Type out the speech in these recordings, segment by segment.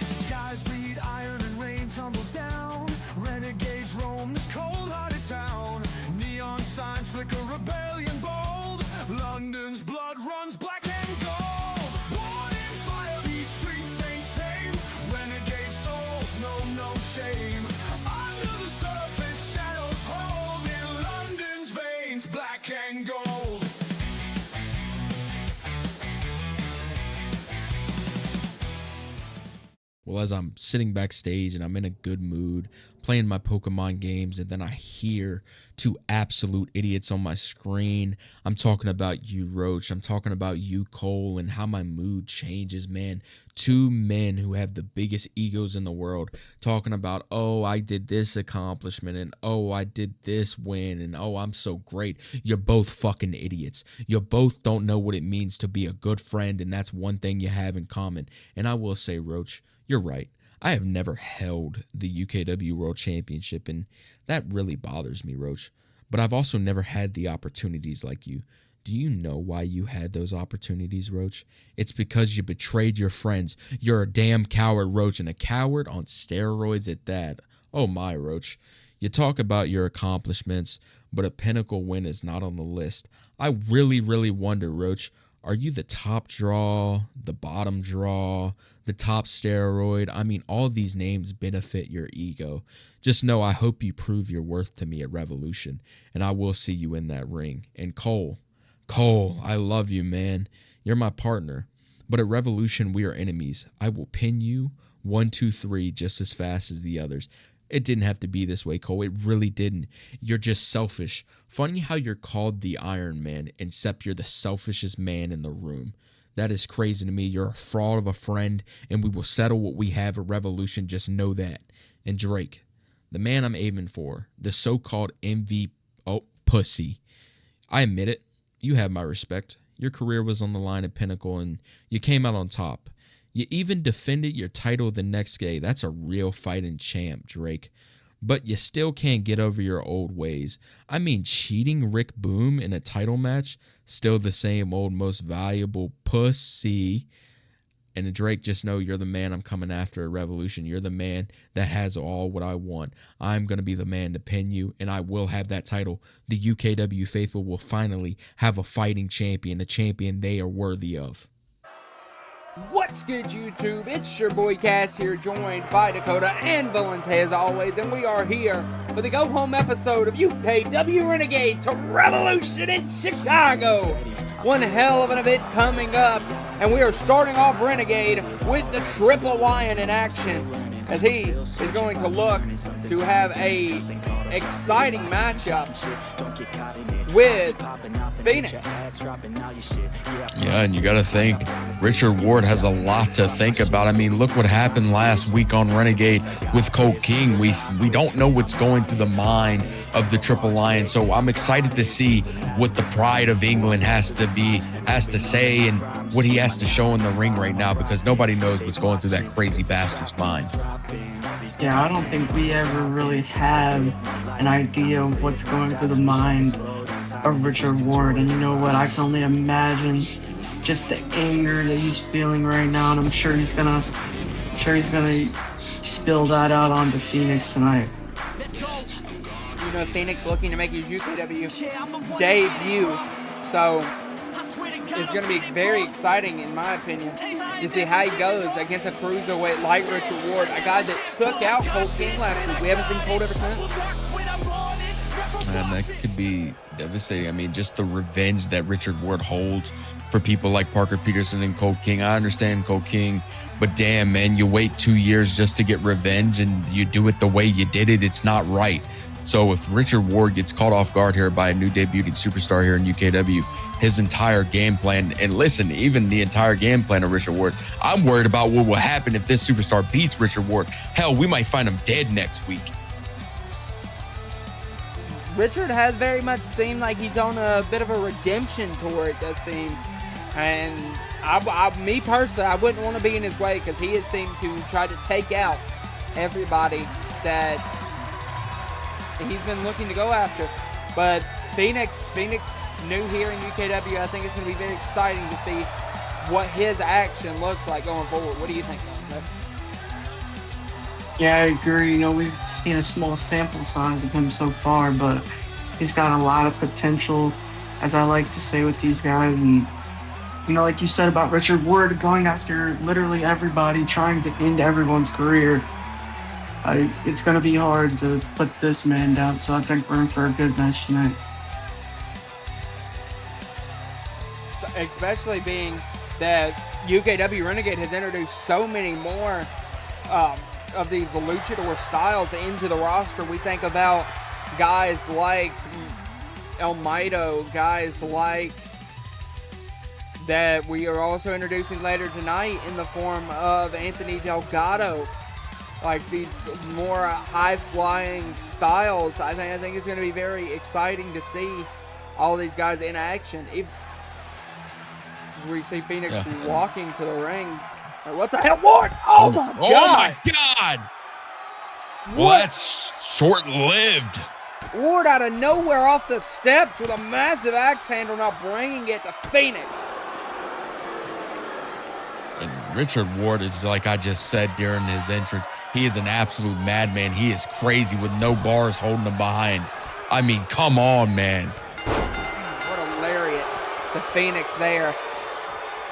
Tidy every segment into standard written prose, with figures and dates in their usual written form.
Skies bleed iron and rain tumbles down. Renegades roam this cold-hearted town. Neon signs flicker, rebellion bold. London's blood runs black and gold. Born in fire, these streets ain't tame. Renegade souls know no shame. Under the surface, shadows hold. In London's veins, black and gold. Well, as I'm sitting backstage and I'm in a good mood, playing my Pokemon games, and then I hear two absolute idiots on my screen. I'm talking about you, Roach. I'm talking about you, Cole, and how my mood changes, man. Two men who have the biggest egos in the world talking about, oh, I did this accomplishment, and oh, I did this win, and oh, I'm so great. You're both fucking idiots. You both don't know what it means to be a good friend, and that's one thing you have in common. And I will say, Roach, you're right. I have never held the UKW World Championship, and that really bothers me, Roach. But I've also never had the opportunities like you. Do you know why you had those opportunities, Roach? It's because you betrayed your friends. You're a damn coward, Roach, and a coward on steroids at that. Oh my, Roach. You talk about your accomplishments, but a pinnacle win is not on the list. I really wonder, Roach, are you the top draw, the bottom draw, the top steroid? I mean, all these names benefit your ego. Just know I hope you prove your worth to me at Revolution, and I will see you in that ring. And Cole, I love you, man. You're my partner. But at Revolution, we are enemies. I will pin you 1, 2, 3 just as fast as the others. It didn't have to be this way, Cole. It really didn't. You're just selfish. Funny how you're called the Iron Man, except you're the selfishest man in the room. That is crazy to me. You're a fraud of a friend, and we will settle what we have at Revolution. Just know that. And Drake, the man I'm aiming for, the so-called MVP, pussy. I admit it. You have my respect. Your career was on the line at Pinnacle, and you came out on top. You even defended your title the next day. That's a real fighting champ, Drake. But you still can't get over your old ways. I mean, cheating Rick Boom in a title match, still the same old most valuable pussy. And Drake, just know you're the man I'm coming after at Revolution. You're the man that has all what I want. I'm going to be the man to pin you, and I will have that title. The UKW faithful will finally have a fighting champion, a champion they are worthy of. What's good, YouTube? It's your boy Cass here, joined by Dakota and Valente as always, and we are here for the go-home episode of UKW Renegade to Revolution in Chicago. One hell of an event coming up, and we are starting off Renegade with the Triple Lion in action, as he is going to look to have a exciting matchup with Phoenix. Yeah, and you got to think Richard Ward has a lot to think about. I mean, look what happened last week on Renegade with Colt King. We don't know what's going through the mind of the Triple Lion, so I'm excited to see what the pride of England has to say and what he has to show in the ring right now, because nobody knows what's going through that crazy bastard's mind. Yeah, I don't think we ever really have an idea of what's going through the mind of Richard Ward. And you know what? I can only imagine just the anger that he's feeling right now, and I'm sure he's gonna spill that out onto Phoenix tonight. You know, Phoenix looking to make his UKW debut, so it's going to be very exciting, in my opinion, to see how he goes against a cruiserweight like Richard Ward, a guy that took out Colt King last week. We haven't seen Colt ever since. And that could be devastating. I mean, just the revenge that Richard Ward holds for people like Parker Peterson and Colt King. I understand Colt King, but damn, man, you wait 2 years just to get revenge and you do it the way you did it. It's not right. So if Richard Ward gets caught off guard here by a new debuting superstar here in UKW, his entire game plan, and listen, even the entire game plan of Richard Ward, I'm worried about what will happen if this superstar beats Richard Ward. Hell, we might find him dead next week. Richard has very much seemed like he's on a bit of a redemption tour, it does seem. And me personally, I wouldn't want to be in his way, because he has seemed to try to take out everybody that's he's been looking to go after. But Phoenix new here in UKW. I think it's going to be very exciting to see what his action looks like going forward. What do you think, Valente? Yeah, I agree. You know, we've seen a small sample size of him so far, but he's got a lot of potential, as I like to say with these guys. And, you know, like you said about Richard Ward going after literally everybody, trying to end everyone's career, it's going to be hard to put this man down. So I think we're in for a good match tonight. Especially being that UKW Renegade has introduced so many more of these luchador styles into the roster. We think about guys like El Mito, guys like that we are also introducing later tonight in the form of Anthony Delgado. Like these more high-flying styles. I think it's going to be very exciting to see all these guys in action. We see Phoenix walking to the ring. What the hell, Ward? Oh my God! Oh my God! Well, that's short-lived. Ward out of nowhere off the steps with a massive axe handle, now bringing it to Phoenix. And Richard Ward is, like I just said during his entrance, he is an absolute madman. He is crazy with no bars holding him behind. I mean, come on, man. What a lariat to Phoenix there.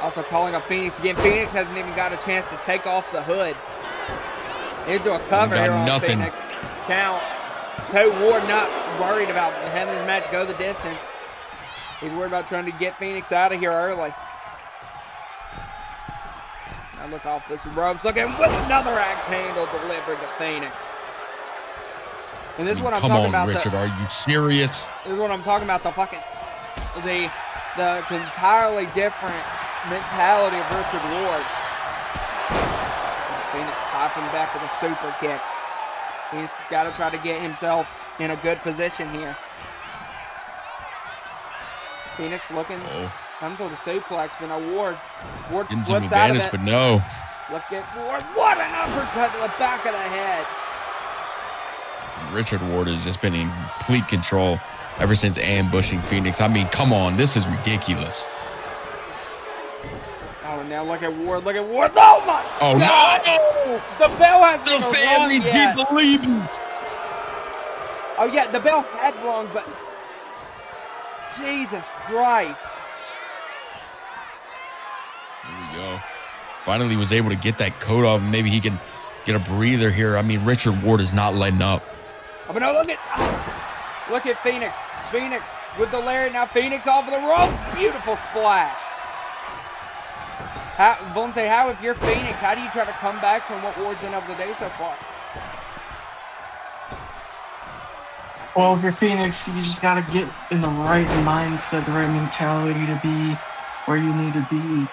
Also calling up Phoenix again. Phoenix hasn't even got a chance to take off the hood. Into a cover here on Phoenix. Counts. Ward not worried about having his match go the distance. He's worried about trying to get Phoenix out of here early. Now look off this ropes. Looking with another axe handle delivered to Phoenix. And this is what I'm talking about. Come on, Richard, are you serious? This is what I'm talking about. The entirely different mentality of Richard Ward. Phoenix popping back with a super kick. Phoenix has got to try to get himself in a good position here. Phoenix looking, comes with a suplex, but no Ward. Ward slips out of it. But no. Look at Ward. What an uppercut to the back of the head. Richard Ward has just been in complete control ever since ambushing Phoenix. I mean, come on, this is ridiculous. Oh, and now look at Ward. Look at Ward. Oh my God! No! The bell hasn't The even family rung yet. keep believing. Oh yeah, the bell had rung, but Jesus Christ. Here we go. Finally was able to get that coat off. Maybe he can get a breather here. I mean, Richard Ward is not letting up. Oh, but no, look at Phoenix. Phoenix with the lariat. Now Phoenix off of the ropes. Beautiful splash. Valente, how if you're Phoenix, how do you try to come back from what Ward's been able to do so far? Well, if you're Phoenix, you just got to get in the right mindset, the right mentality to be where you need to be.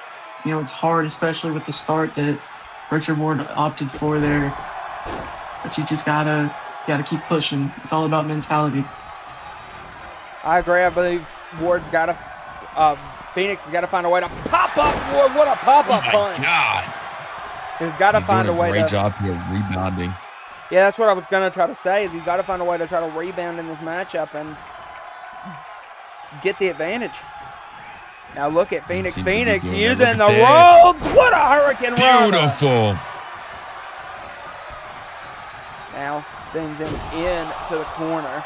You know, it's hard, especially with the start that Richard Ward opted for there. But you just gotta keep pushing. It's all about mentality. I agree. I believe Ward's got to, Phoenix has got to find a way to pop up Ward. What a pop-up punch. Oh my God. He's got to find a way to. Great job here rebounding. Yeah, that's what I was going to try to say, is he's got to find a way to try to rebound in this matchup and get the advantage. Now look at Phoenix. Phoenix using the ropes. What a hurricane runner. Beautiful. Now sends him into the corner.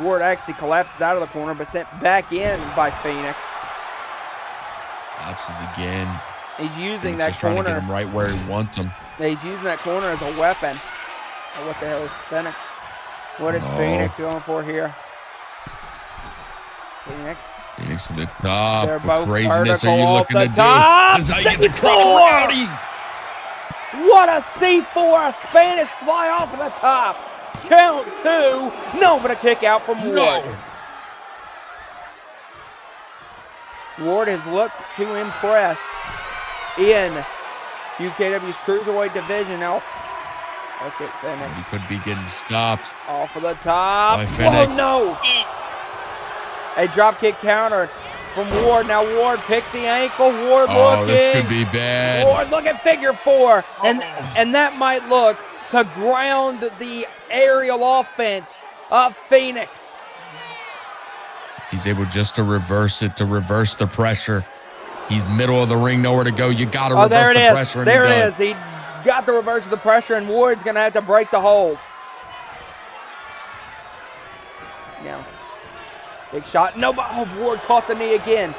Ward actually collapses out of the corner, but sent back in by Phoenix. Collapses again. He's using Phoenix that trying to corner. get him right where he wants him. He's using that corner as a weapon. Oh, what the hell is Phoenix? What is Phoenix going for here? Phoenix to the top. They're What both craziness vertical are you off looking the to do? top. This is how you get the crowd rowdy. What a C4, a Spanish fly off of the top. Count two. No, but a kick out from Ward. No. Ward has looked to impress in UKW's Cruiserweight division. Now, look at Phoenix. He could be getting stopped. Off of the top. By Phoenix. Oh, no. A dropkick counter from Ward. Now Ward picked the ankle. Ward looking. This could be bad. Ward looking figure four. And that might look to ground the aerial offense of Phoenix. He's able just to reverse it, to reverse the pressure. He's middle of the ring, nowhere to go. You got to reverse the pressure. Oh, there it is. He got the reverse of the pressure, and Ward's going to have to break the hold. Now, big shot. No, but Ward caught the knee again.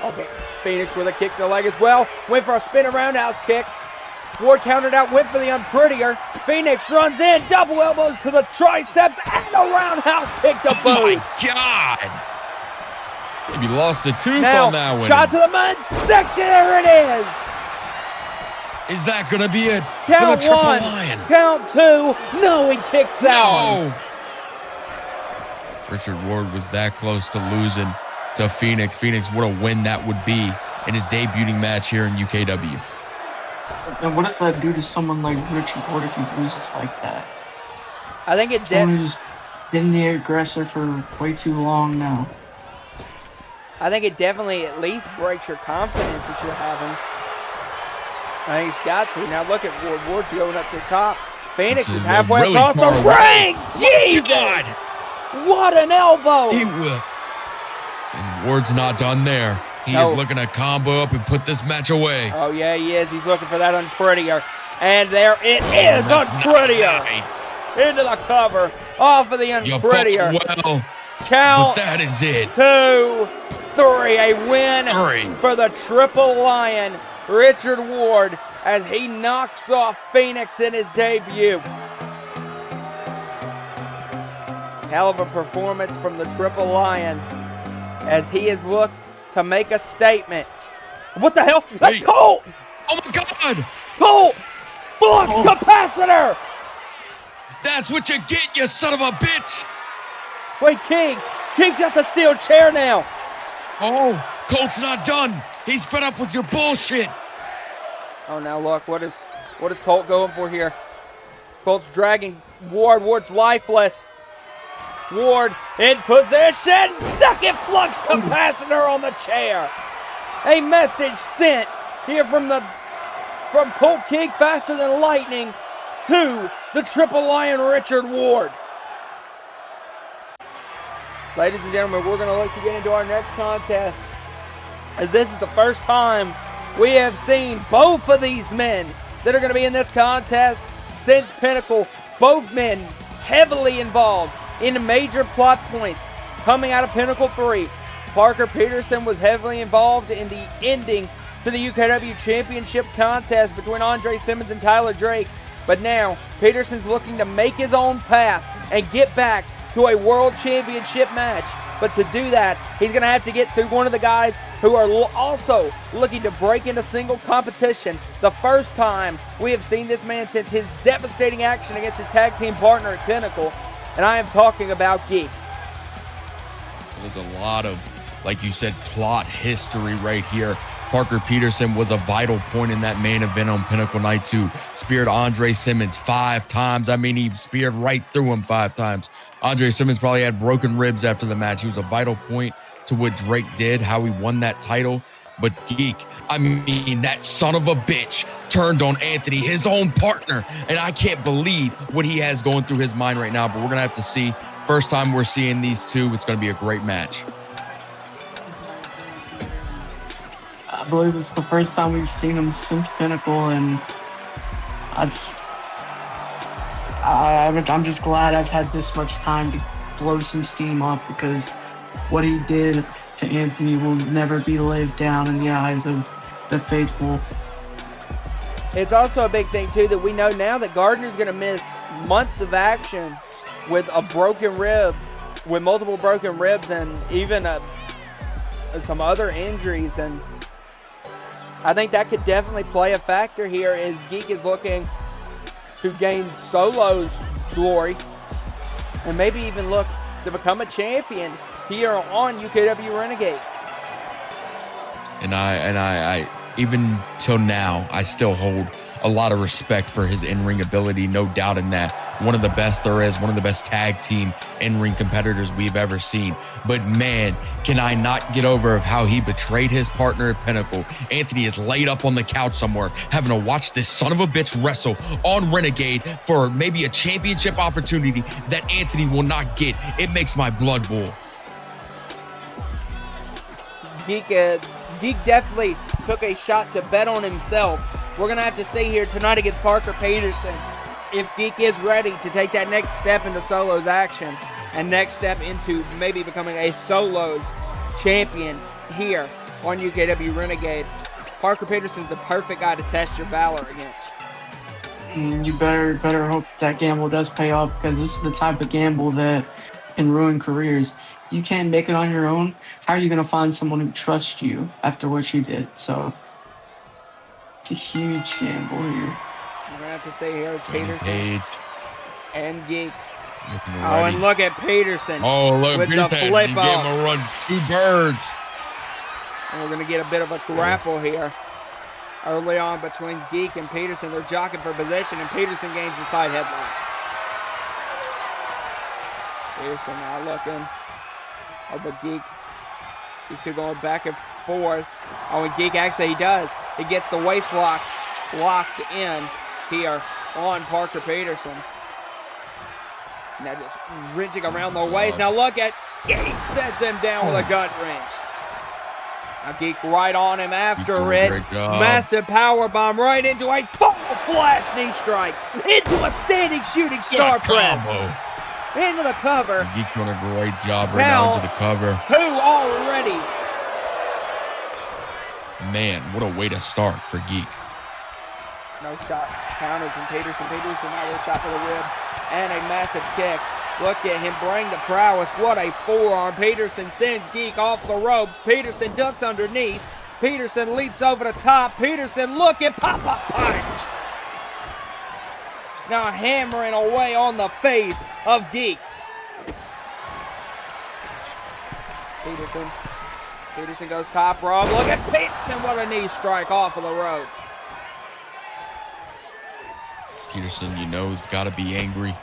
Okay, Phoenix with a kick to the leg as well. Went for a spinning roundhouse kick. Ward countered out, went for the unprettier. Phoenix runs in, double elbows to the triceps, and a roundhouse kick to boot. Oh my God. Maybe lost a tooth Now, on that one. shot to the midsection, there it is. Is that going to be it? Count for the one, triple lion? count two. No, he kicks out. No. Richard Ward was that close to losing to Phoenix. Phoenix, what a win that would be in his debuting match here in UKW. And what does that do to someone like Richard Ward if he loses like that? I think it Someone who's been the aggressor for way too long now. I think it definitely at least breaks your confidence that you're having. I think he's got to. Now look at Ward. Ward's going up to the top. Phoenix is halfway really across far the away. ring. Jesus! God. What an elbow! He will. And Ward's not done there. He is looking to combo up and put this match away. Oh, yeah, he is. He's looking for that unprettier. And there it is, unprettier. Into the cover. Off of the unprettier. You fought well, Count. but that is it. 2, 3. A win 3. for the Triple Lion, Richard Ward, as he knocks off Phoenix in his debut. Hell of a performance from the Triple Lion as he has looked to make a statement. What the hell? That's Colt! Oh my God! Colt! Flux capacitor! That's what you get, you son of a bitch! Wait, King! King's got the steel chair now! Oh, Colt's not done. He's fed up with your bullshit. Oh, now look, what is Colt going for here? Colt's dragging Ward. Ward's lifeless. Ward in position. Second flux capacitor on the chair. A message sent here from Colt King faster than lightning to the Triple Lion Richard Ward. Ladies and gentlemen, we're going to look to get into our next contest, as this is the first time we have seen both of these men that are going to be in this contest since Pinnacle. Both men heavily involved in major plot points coming out of Pinnacle 3. Parker Peterson was heavily involved in the ending to the UKW Championship contest between Andre Simmons and Tyler Drake. But now, Peterson's looking to make his own path and get back to a World Championship match. But to do that, he's going to have to get through one of the guys who are also looking to break into single competition. The first time we have seen this man since his devastating action against his tag team partner at Pinnacle. And I am talking about Geek. There's a lot of, like you said, plot history right here. Parker Peterson was a vital point in that main event on Pinnacle Night 2. Speared Andre Simmons 5 times. I mean, he speared right through him 5 times. Andre Simmons probably had broken ribs after the match. He was a vital point to what Drake did, how he won that title. But Geek, I mean, that son of a bitch turned on Anthony, his own partner. And I can't believe what he has going through his mind right now. But we're going to have to see. First time we're seeing these two. It's going to be a great match. I believe it's the first time we've seen him since Pinnacle, and I'm just glad I've had this much time to blow some steam off, because what he did to Anthony will never be lived down in the eyes of the faithful. It's also a big thing, too, that we know now that Gardner's going to miss months of action with a broken rib, with multiple broken ribs, and even some other injuries. And I think that could definitely play a factor here as Geek is looking to gain Solo's glory and maybe even look to become a champion here on UKW Renegade. And I even till now, I still hold a lot of respect for his in-ring ability, no doubt in that. One of the best there is, one of the best tag team in-ring competitors we've ever seen. But man, can I not get over of how he betrayed his partner at Pinnacle. Anthony is laid up on the couch somewhere, having to watch this son of a bitch wrestle on Renegade for maybe a championship opportunity that Anthony will not get. It makes my blood boil. Geek definitely took a shot to bet on himself. We're going to have to see here tonight against Parker Peterson if Geek is ready to take that next step into solos action and next step into maybe becoming a solos champion here on UKW Renegade. Parker Peterson's the perfect guy to test your valor against. You better hope that gamble does pay off, because this is the type of gamble that can ruin careers. You can't make it on your own. How are you going to find someone who trusts you after what you did? So it's a huge gamble here. We're going to have to say here is Peterson and Geek. Oh, and look at Peterson. Oh, look, with Peterson. the flip He gave him a run, 2 birds. And we're going to get a bit of a grapple here early on between Geek and Peterson. They're jockeying for position, and Peterson gains the side headlock. Peterson now looking. Oh, but Geek, he's still going back and forth. Oh, and Geek actually, he does. He gets the waist lock locked in here on Parker Peterson. Now just wrenching around the waist. Now look at Geek, sets him down with a gut wrench. Now Geek right on him after it. Massive power bomb right into a full flash knee strike. Into a standing shooting star press. Into the cover. Geek doing a great job right now into the cover. 2 already. Man, what a way to start for Geek. No shot countered from Peterson. Peterson now with a shot for the ribs and a massive kick. Look at him bring the prowess. What a forearm. Peterson sends Geek off the ropes. Peterson ducks underneath. Peterson leaps over the top. Peterson look at pop-up punch. Now hammering away on the face of Geek. Peterson goes top rope. Look at Peterson. What a knee strike off of the ropes. Peterson, you know, has got to be angry.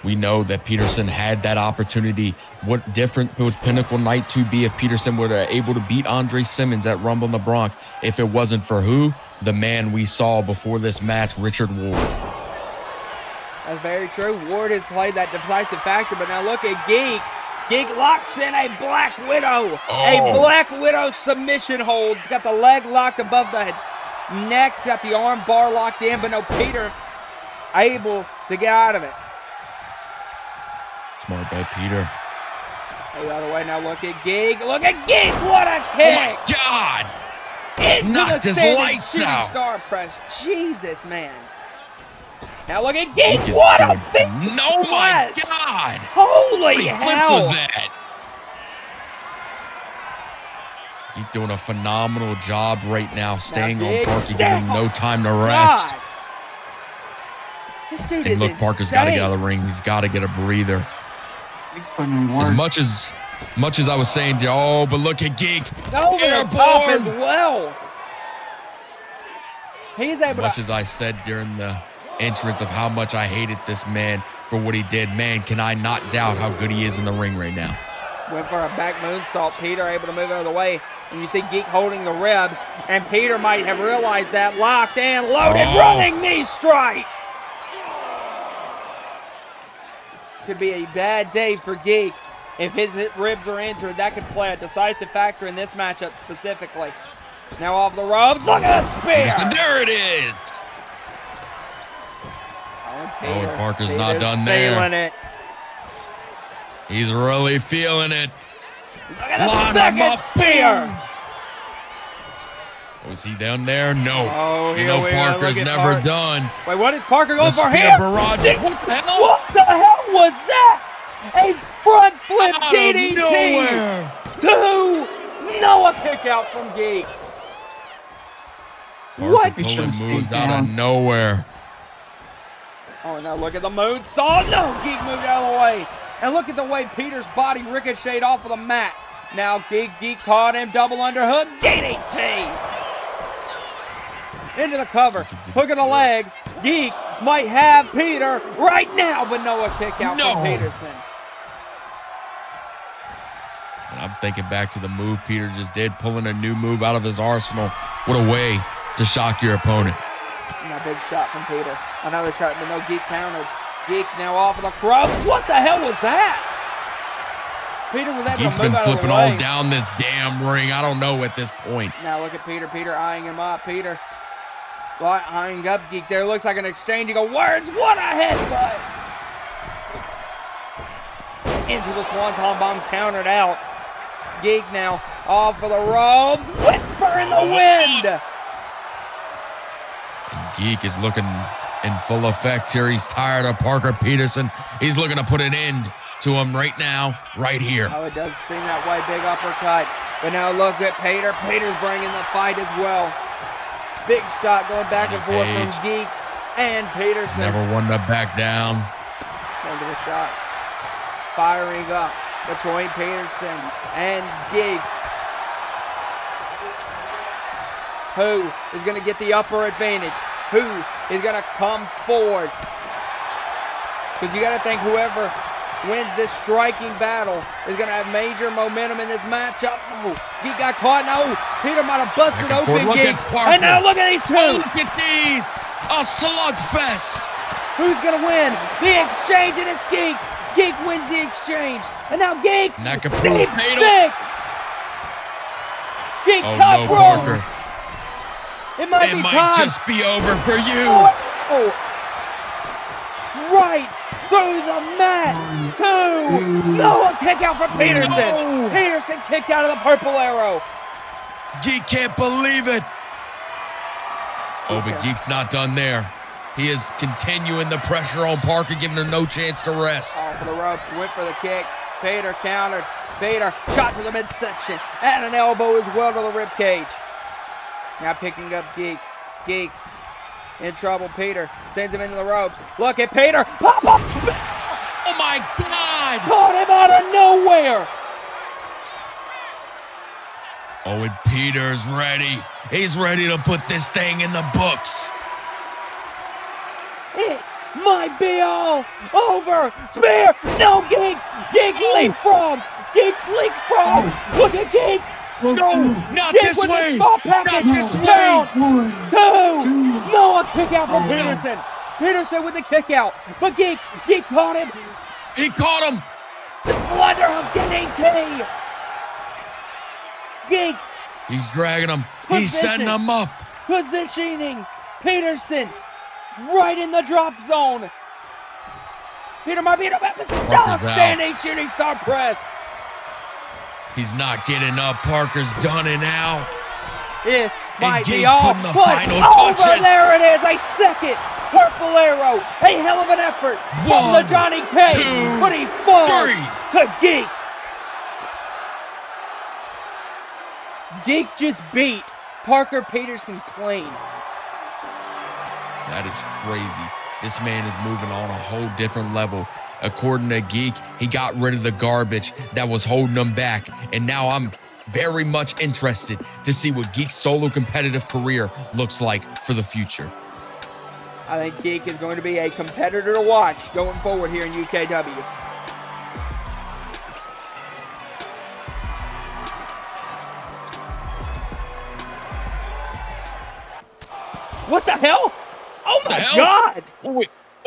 We know that Peterson had that opportunity. What different would Pinnacle Night 2 be if Peterson were able to beat Andre Simmons at Rumble in the Bronx if it wasn't for who? The man we saw before this match, Richard Ward. That's very true. Ward has played that decisive factor, but now look at Geek. Geek locks in a Black Widow. A Black Widow submission hold. He's got the leg locked above the neck. He's got the arm bar locked in, but no, Peter able to get out of it. Smart by Peter. The other way. Now look at Geek. Look at Geek. What a kick. Oh my God. Into knocked the his standing lights shooting out. star press. Jesus, man. Now look at Geek. Geek is What a doing- big No, my splash. God. Holy What hell. flips was that? Geek doing a phenomenal job right now, staying on Geek, Parker, giving him no time to rest. God. This dude And is look, Parker's got to get out insane. of the ring. He's got to get a breather. He's putting in work. As much as I was saying, oh, but look at Geek. Over the top as Airborne. well. He's As able much to. as I said during the entrance of how much I hated this man for what he did, man, can I not doubt how good he is in the ring right now. Went for a back moonsault. Peter able to move out of the way. And you see Geek holding the ribs. And Peter might have realized that. Locked and loaded. Oh. Running knee strike. Could be a bad day for Geek. If his ribs are injured, that could play a decisive factor in this matchup specifically. Now off the ropes. Look at that spear. There it is. Peter, Parker's not Peter's done there. feeling it. He's really feeling it. Look at the Line him second up. spear. Was he down there? No. Oh, you here know we are. Parker's Look at never Parker. done. Wait, what is Parker going The for spear here? barrage. What the hell? What the hell was that? A front flip Out of DDT nowhere. to Noah kick out from Geek. Parker What? pulling He moves should've out stayed of down. nowhere. Oh, now look at the moonsault. No, Geek moved out of the way. And look at the way Peter's body ricocheted off of the mat. Now Geek caught him, double underhook, DDT. into the cover, hook of the legs. Geek might have Peter right now, but no, a kick out from Peterson. And I'm thinking back to the move Peter just did, pulling a new move out of his arsenal. What a way to shock your opponent. And a big shot from Peter. Another shot, but no, Geek countered. Geek now off of the crowd. What the hell was that? Peter was able Geek's to move been out of flipping the way. all down this damn ring. I don't know at this point. Now look at Peter. Peter eyeing him up. Peter eyeing up Geek there. Looks like an exchanging of words. What a headbutt! Into the Swanton Bomb, countered out. Geek now off of the rope. Whisper in the wind. And Geek is looking in full effect here. He's tired of Parker Peterson. He's looking to put an end to him right now, right here. Oh, it does seem that way. Big uppercut. But now look at Peter. Peter's bringing the fight as well. Big shot going back and forth from Geek and Peterson. Never one to back down. Into the shots. Firing up between Peterson and Geek. Who is going to get the upper advantage? Who is going to come forward? Because you got to think whoever wins this striking battle is going to have major momentum in this matchup. No, Geek got caught. No, Peter might have busted open Geek. And now look at these two. Oh, look at these. A slugfest. Who's going to win? The exchange, and it's Geek. Geek wins the exchange. And now Geek, deep six. Geek top rope. Parker. It might just be over for you. Oh. Right through the mat. No, a kick out from Peterson. No. Peterson kicked out of the purple arrow. Geek can't believe it. Oh, but Geek's not done there. He is continuing the pressure on Parker, giving him no chance to rest. Off of the ropes, went for the kick. Peter countered. Peter shot to the midsection. And an elbow as well to the ribcage. Now picking up Geek. Geek in trouble. Peter sends him into the ropes. Look at Peter. Pop up. Oh my God. Caught him out of nowhere. Oh, and Peter's ready. He's ready to put this thing in the books. It might be all over. Spear. No, Geek. Geek leapfrog. Geek leapfrog. Look at Geek. No, not Geek this with way. a small package. Not this Down. way. Two. No, a kick out from Oh, Peterson. Peterson with the kick out. But Geek caught him. He caught him. The blunder of DDT. Geek He's dragging him. He's setting him up. positioning Peterson right in the drop zone. Peter might be in a standing shooting star press. He's not getting up. Parker's done it now. This might Geek be all putting the but final over. touches. There it is, a second purple arrow. A hell of an effort from the Johnny Cage, two, but he falls three. to Geek. Geek just beat Parker Peterson clean. That is crazy. This man is moving on a whole different level. According to Geek, he got rid of the garbage that was holding him back. And now I'm very much interested to see what Geek's solo competitive career looks like for the future. I think Geek is going to be a competitor to watch going forward here in UKW. What the hell? Oh my God!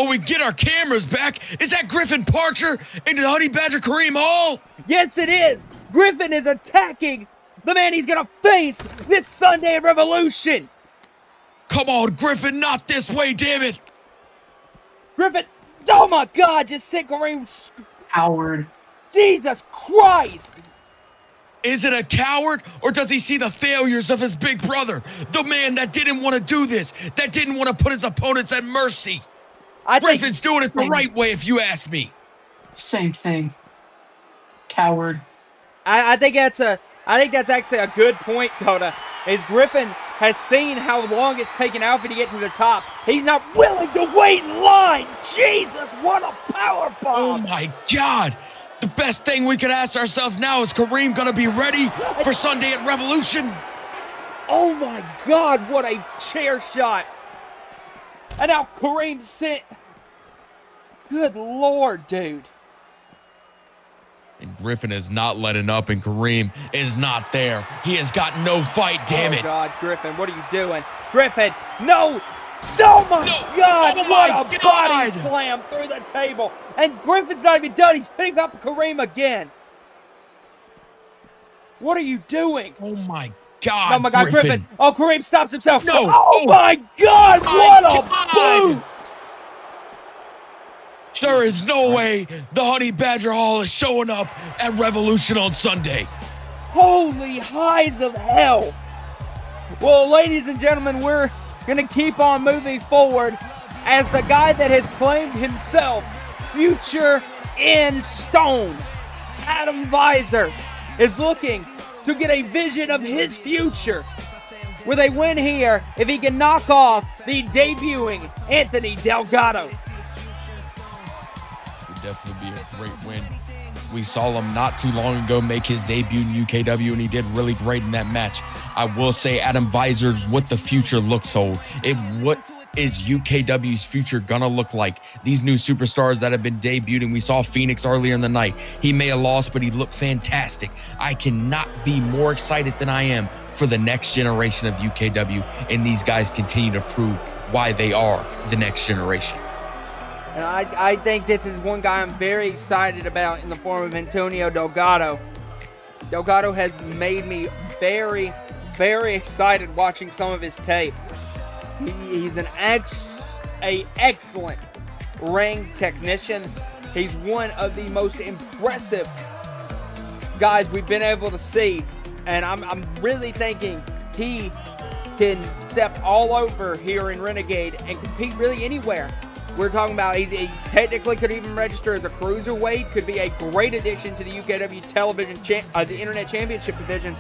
Oh, we get our cameras back. Is that Griffin Parker and the Honey Badger Kareem Hall? Yes, it is. Griffin is attacking the man he's gonna face this Sunday at Revolution. Come on, Griffin, not this way, damn it. Griffin, oh my God, just sit Kareem. Howard. Jesus Christ. Is it a coward, or does he see the failures of his big brother? The man that didn't want to do this, that didn't want to put his opponents at mercy. Griffin's doing it the right way, if you ask me. Same thing. Coward. I think that's actually a good point, Dakota. Is Griffin has seen how long it's taken Alfie to get to the top. He's not willing to wait in line. Jesus, what a power bomb. Oh my God. The best thing we could ask ourselves now is Kareem gonna be ready for Sunday at Revolution? Oh my God, what a chair shot. And now Kareem sent. Good Lord, dude. And Griffin is not letting up, and Kareem is not there. He has got no fight, damn it. Oh God, Griffin, what are you doing? Griffin, no! Oh my God, Oh what my a God. body slam through the table. And Griffin's not even done. He's picking up Kareem again. What are you doing? Oh my God, Oh my God, Griffin. Oh, Kareem stops himself. No. Oh my God, what a God. boot. There is no way the Honey Badger Hall is showing up at Revolution on Sunday. Holy highs of hell. Well, ladies and gentlemen, we're going to keep on moving forward as the guy that has claimed himself future in stone, Adam Visor, is looking to get a vision of his future where they win here if he can knock off the debuting Anthony Delgado. Would definitely be a great win. We saw him not too long ago make his debut in UKW, and he did really great in that match. I will say Adam Visor's what the future looks hold. What is UKW's future gonna look like? These new superstars that have been debuting. We saw Phoenix earlier in the night. He may have lost, but he looked fantastic. I cannot be more excited than I am for the next generation of UKW, and these guys continue to prove why they are the next generation. And I think this is one guy I'm very excited about in the form of Antonio Delgado. Delgado has made me very, very excited watching some of his tape. He's an excellent ring technician. He's one of the most impressive guys we've been able to see. And I'm really thinking he can step all over here in Renegade and compete really anywhere. We're talking about he technically could even register as a cruiserweight, could be a great addition to the UKW television, the Internet Championship division.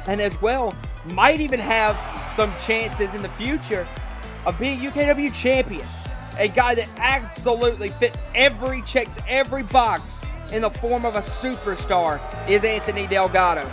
And as well, might even have some chances in the future of being UKW champion. A guy that absolutely checks every box in the form of a superstar is Anthony Delgado.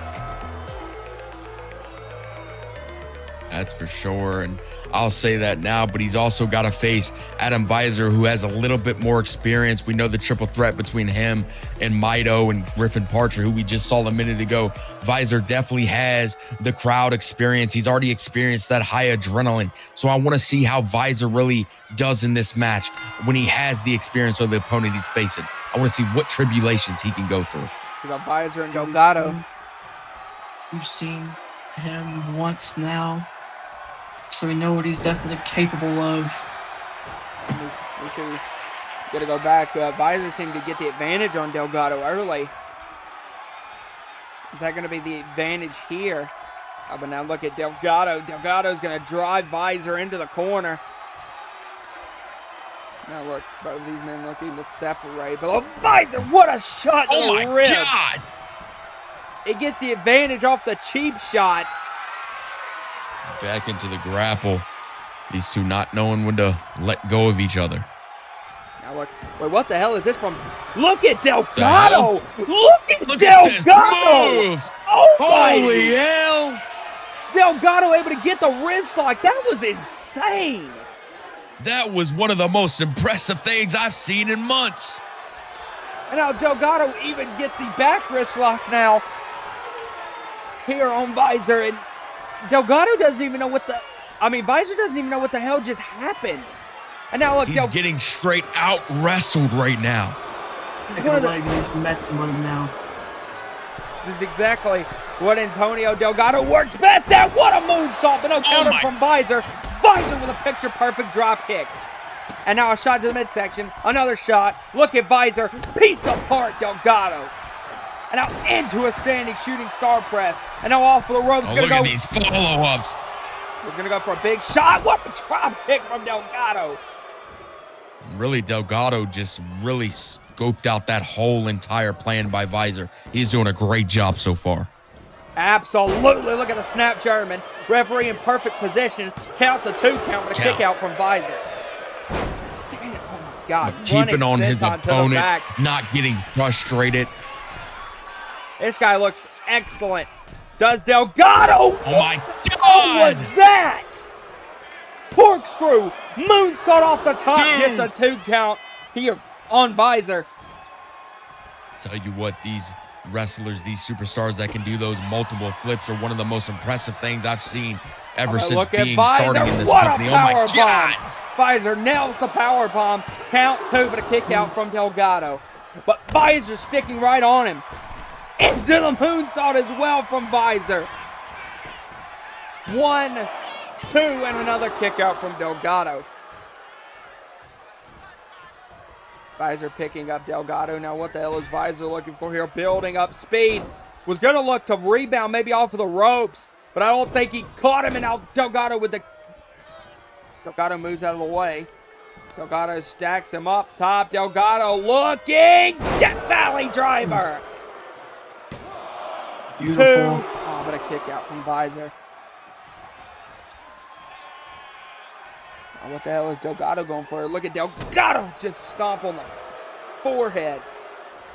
That's for sure, and I'll say that now, but he's also got to face Adam Visor, who has a little bit more experience. We know the triple threat between him and Mito and Griffin Parker, who we just saw a minute ago. Visor definitely has the crowd experience. He's already experienced that high adrenaline, so I want to see how Visor really does in this match when he has the experience of the opponent he's facing. I want to see what tribulations he can go through. We got Visor and Delgado. We've seen him once now, so we know what he's definitely capable of. Let's see. Gotta go back. Visor seemed to get the advantage on Delgado early. Is that going to be the advantage here? Oh, but now look at Delgado. Delgado's going to drive Visor into the corner. Now look, both of these men looking to separate. But Visor, what a shot to the rib. God! It gets the advantage off the cheap shot. Back into the grapple. These two not knowing when to let go of each other. Now look, wait, what the hell is this from? Look at Delgado! Look at Look Delgado! at this move! Oh Holy my! hell! Delgado able to get the wrist lock. That was insane. That was one of the most impressive things I've seen in months. And now Delgado even gets the back wrist lock now here on Visor, and Delgado doesn't even know what the... Visor doesn't even know what the hell just happened. And now look, he's getting straight out wrestled right now. He's met one now. This is exactly what Antonio Delgado works best at. What a moonsault, but no counter from Visor. Visor with a picture-perfect drop kick. And now a shot to the midsection. Another shot. Look at Visor. Piece apart Delgado. And now into a standing shooting star press. And now off of the ropes. Look at these follow-ups. He's going to go for a big shot. What a drop kick from Delgado. Really, Delgado just really scoped out that whole entire plan by Visor. He's doing a great job so far. Absolutely. Look at the snap German. Referee in perfect position. Counts a 2 count with a kick out from Visor. Oh my God. Keeping on his opponent, not getting frustrated. This guy looks excellent. Does Delgado? Oh my What God! was that? Corkscrew, moonsault off the top, Dude. gets a 2 count here on Visor. Tell you what, these wrestlers, these superstars that can do those multiple flips are one of the most impressive things I've seen ever since Look at being Visor. starting in this What company. a Oh my power God! bomb. Visor nails the power bomb. Count 2, but a kick out from Delgado. But Visor sticking right on him. Into the moonsault as well from Visor. 1, 2, and another kick out from Delgado. Visor picking up Delgado. Now what the hell is Visor looking for here? Building up speed. Was going to look to rebound maybe off of the ropes, but I don't think he caught him, and now Delgado with the... Delgado moves out of the way. Delgado stacks him up top. Delgado looking. Death Valley driver. Beautiful. 2. Oh, but a kick out from Visor. Now what the hell is Delgado going for? Look at Delgado just stomp on the forehead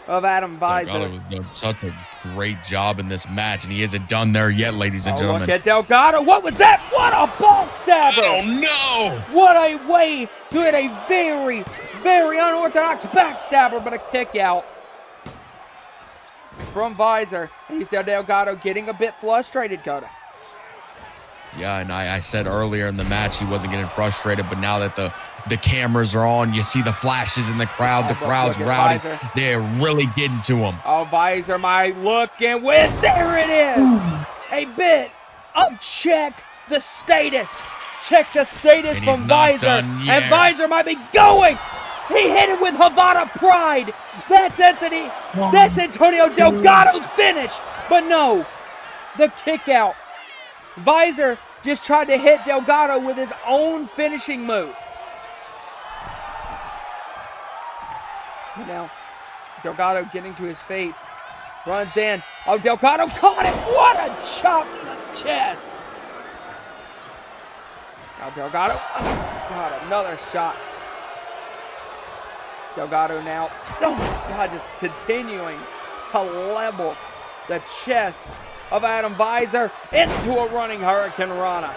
of Adam Visor. Delgado has done such a great job in this match, and he isn't done there yet, ladies and gentlemen. Look at Delgado. What was that? What a ball stabber. Oh no! What a way to hit a very, very unorthodox backstabber, but a kick out from Visor. And you see Delgado getting a bit frustrated, Coda. Yeah, and I said earlier in the match he wasn't getting frustrated, but now that the cameras are on, you see the flashes in the crowd. The crowd's rowdy. Visor. They're really getting to him. Oh, Visor might look and with. There it is. A bit of check the status. Check the status And he's from not Visor. done yet. And Visor might be going. He hit it with Havana Pride. That's Anthony. That's Antonio Delgado's finish. But no, the kick out. Visor just tried to hit Delgado with his own finishing move. But now, Delgado getting to his feet. Runs in. Oh, Delgado caught it. What a chop to the chest. Now Delgado. Oh, God, another shot. Delgado now. Oh, my God, just continuing to level the chest of Adam Visor into a running Hurricane Rana.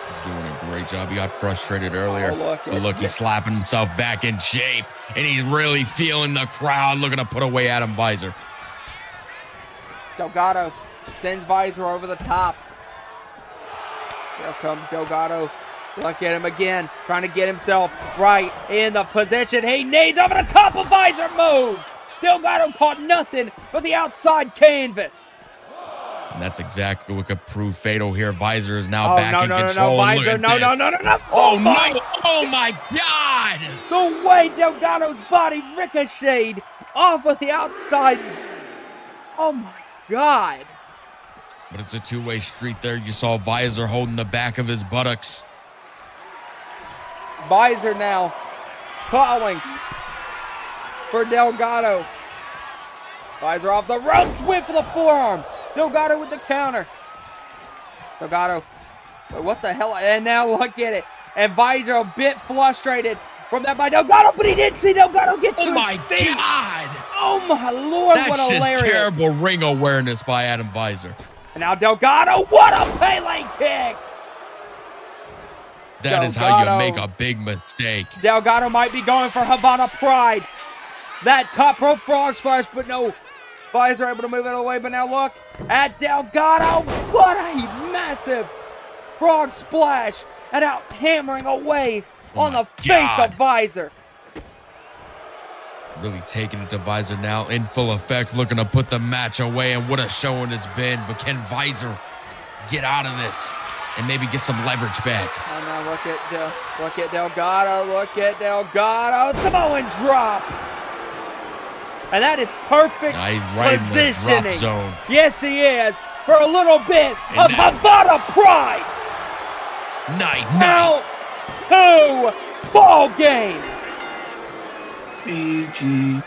He's doing a great job. He got frustrated earlier. Oh, but look, he's slapping himself back in shape, and he's really feeling the crowd looking to put away Adam Visor. Delgado sends Visor over the top. Here comes Delgado. Look at him again, trying to get himself right in the position he needs. Over the top of Visor, moved. Delgado caught nothing but the outside canvas. And that's exactly what could prove fatal here. Visor is now back in control. No, Visor, no. Oh, no. Oh, my God. The way Delgado's body ricocheted off of the outside. Oh, my God. But it's a two-way street there. You saw Visor holding the back of his buttocks. Visor now calling for Delgado. Visor off the ropes, whip for the forearm. Delgado with the counter. Delgado, what the hell? And now look at it. And Visor a bit frustrated from that by Delgado, but he did see Delgado get to his feet. Oh, my God. Oh, my Lord, what a That's just lariat. terrible ring awareness by Adam Visor. And now Delgado, what a Pele kick. That is how you make a big mistake. Delgado might be going for Havana Pride. That top rope frog splash, but no. Visor able to move out of the way, but now look at Delgado. What a massive frog splash and out hammering away on the face of Visor. Really taking it to Visor now in full effect, looking to put the match away, and what a showing it's been. But can Visor get out of this and maybe get some leverage back? Oh, now look at Delgado. Look at Delgado. Samoan drop. And that is perfect right positioning. in the drop zone. Yes, he is. For a little bit of Havana Pride. Night. Out to ball game. PG.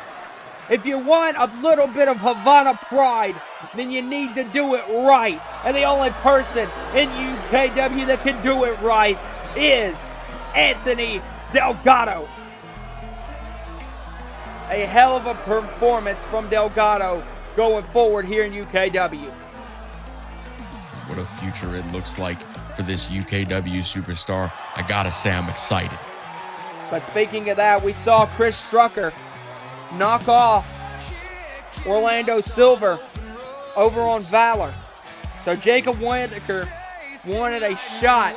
If you want a little bit of Havana Pride, then you need to do it right. And the only person in UKW that can do it right is Anthony Delgado. A hell of a performance from Delgado going forward here in UKW. what a future it looks like for this UKW superstar. I gotta say, I'm excited. But speaking of that, we saw Chris Strucker knock off Orlando Silver over on Valor. So Jacob Whitaker wanted a shot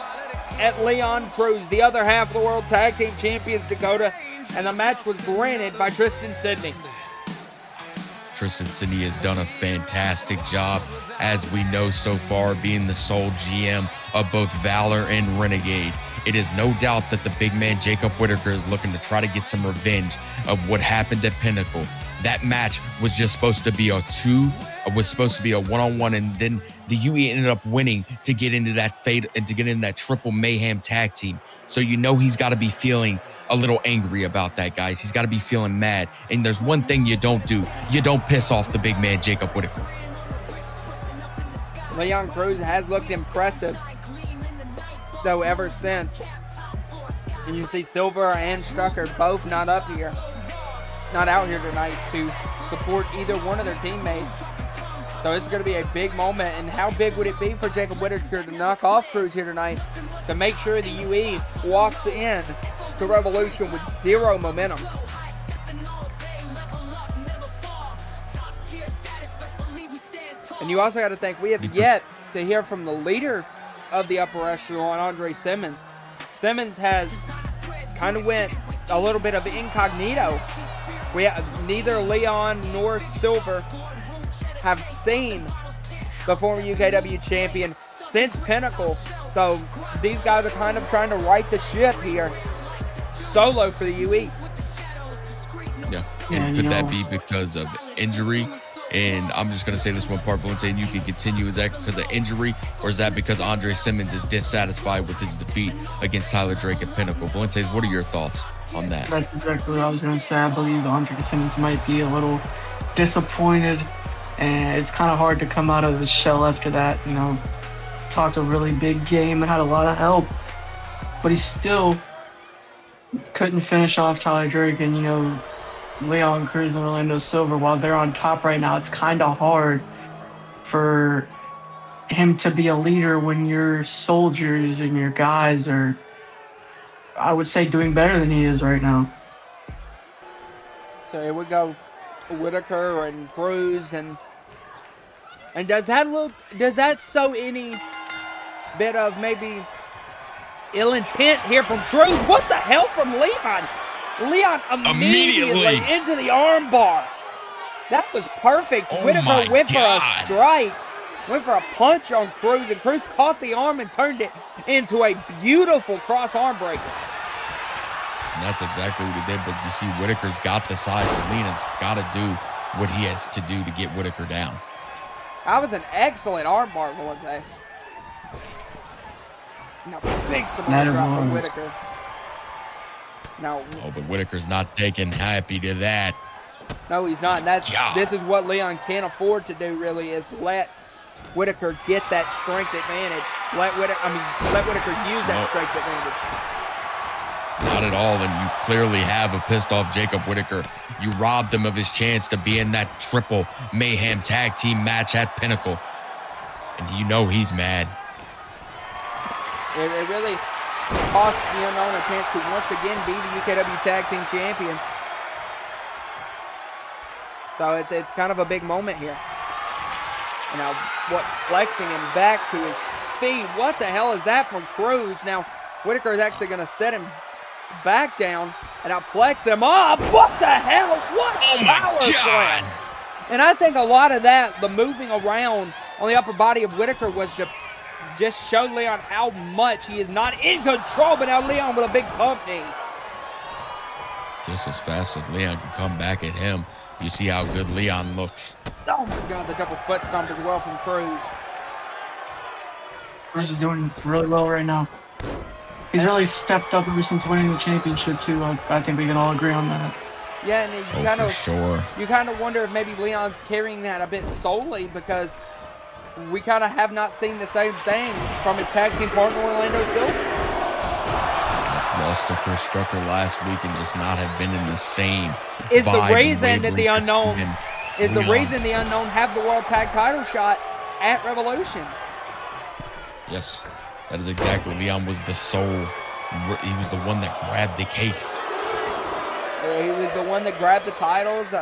at Leon Cruz, the other half of the World Tag Team Champions, Dakota, and the match was granted by Tristan Sidney. Tristan Sidney has done a fantastic job, as we know so far, being the sole GM of both Valor and Renegade. It is no doubt that the big man Jacob Whitaker is looking to try to get some revenge of what happened at Pinnacle. That match was just supposed to be a one-on-one, and then the UE ended up winning to get into that fate and to get into that triple mayhem tag team. So you know he's got to be feeling a little angry about that, guys. He's got to be feeling mad. And there's one thing you don't do. You don't piss off the big man Jacob Whitaker. Leon Cruz has looked impressive, though, ever since. And you see Silver and Strucker both not out here tonight to support either one of their teammates. So it's going to be a big moment. And how big would it be for Jacob Whitaker to knock off Cruz here tonight to make sure the UE walks in to Revolution with zero momentum? And you also got to think, we have yet to hear from the leader of the upper echelon, Andre Simmons. Simmons has kind of went a little bit of incognito. We have, neither Leon nor Silver have seen the former UKW champion since Pinnacle. So these guys are kind of trying to right the ship here, solo for the UE. Yeah, and could that be because of injury? And I'm just going to say this one part, Valente, and you can continue. Is that because of injury, or is that because Andre Simmons is dissatisfied with his defeat against Tyler Drake at Pinnacle? Valente, what are your thoughts on that? That's exactly what I was going to say. I believe Andre Simmons might be a little disappointed, and it's kind of hard to come out of his shell after that. You know, talked a really big game and had a lot of help, but he still couldn't finish off Tyler Drake and, you know, Leon Cruz and Orlando Silver. While they're on top right now, it's kind of hard for him to be a leader when your soldiers and your guys are, I would say, doing better than he is right now. So here we go, Whitaker and Cruz, and does that show any bit of maybe ill intent here from Cruz? What the hell from Leon? Leon immediately into the arm bar. That was perfect. Whitaker went for a strike, went for a punch on Cruz, and Cruz caught the arm and turned it into a beautiful cross arm breaker. And that's exactly what he did. But you see, Whitaker's got the size, so Leon's got to do what he has to do to get Whitaker down. That was an excellent arm bar, Valente. Now, big Samoan drop from Whitaker. Now, but Whitaker's not taking happy to that. No, he's not. And this is what Leon can't afford to do, really, is let Whitaker get that strength advantage. Let Whitaker use that strength advantage. Not at all, and you clearly have a pissed off Jacob Whitaker. You robbed him of his chance to be in that triple mayhem tag team match at Pinnacle. And you know he's mad. It really cost the Unknown a chance to once again be the UKW Tag Team Champions. So it's kind of a big moment here. And now, flexing him back to his feet. What the hell is that from Cruz? Now, Whitaker is actually going to set him back down and outflex him. Oh, what the hell? What a power slam! And I think a lot of that, the moving around on the upper body of Whitaker, was to just show Leon how much he is not in control. But now Leon with a big pump knee. Just as fast as Leon can come back at him, you see how good Leon looks. Oh my God, the double foot stomp as well from Cruz. Cruz is doing really well right now. He's really stepped up ever since winning the championship too. I think we can all agree on that. Yeah, and for sure. You kind of wonder if maybe Leon's carrying that a bit solely because we kind of have not seen the same thing from his tag team partner Orlando Silver. Lost to Chris Strucker last week and just not have been in the same. Is the reason that the Unknown have the World Tag Title shot at Revolution? Yes, that is exactly. Leon was the soul. He was the one that grabbed the case. He was the one that grabbed the titles.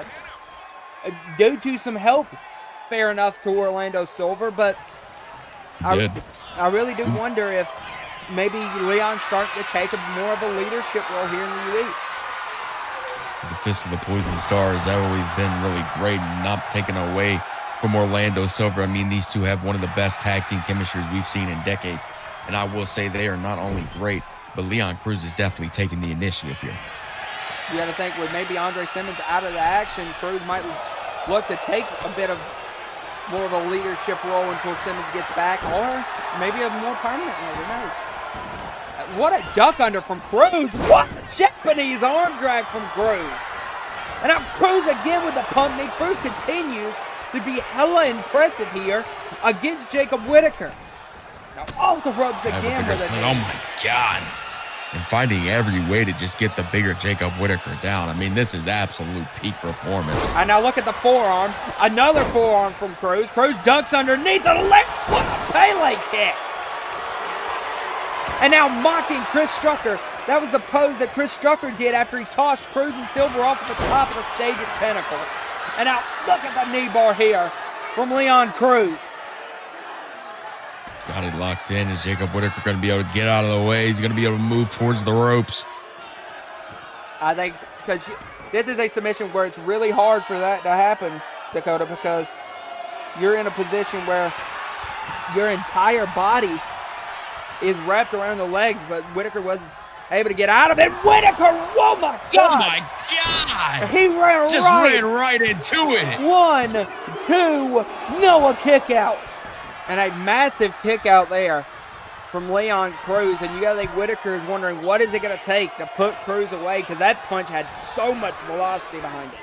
Due to some help, fair enough, to Orlando Silver, but He did. I really do wonder if maybe Leon's starting to take more of a leadership role here in the UE. The Fist of the Poison Star has always been really great and not taken away from Orlando Silver. I mean, these two have one of the best tag team chemistries we've seen in decades. And I will say they are not only great, but Leon Cruz is definitely taking the initiative here. You got to think with maybe Andre Simmons out of the action, Cruz might look to take a bit of more of a leadership role until Simmons gets back, or maybe a more permanent one. Who knows? What a duck under from Cruz. What a Japanese arm drag from Cruz. And now Cruz again with the pump knee. Cruz continues to be hella impressive here against Jacob Whitaker. Now off the ropes again with a knee. Oh my God. And finding every way to just get the bigger Jacob Whitaker down. I mean, this is absolute peak performance. And now look at the forearm. Another forearm from Cruz. Cruz ducks underneath the leg. What a Pele kick. And now mocking Chris Strucker. That was the pose that Chris Strucker did after he tossed Cruz and Silver off at the top of the stage at Pinnacle. And now look at the knee bar here from Leon Cruz. Got it locked in. Is Jacob Whitaker going to be able to get out of the way? He's going to be able to move towards the ropes. I think because this is a submission where it's really hard for that to happen, Dakota, because you're in a position where your entire body is wrapped around the legs, but Whitaker wasn't able to get out of it. Whitaker, oh my God! Oh my God! He ran ran right into it. 1, 2, Noah kick out. And a massive kick out there from Leon Cruz. And you got to think Whitaker is wondering what is it going to take to put Cruz away, because that punch had so much velocity behind it.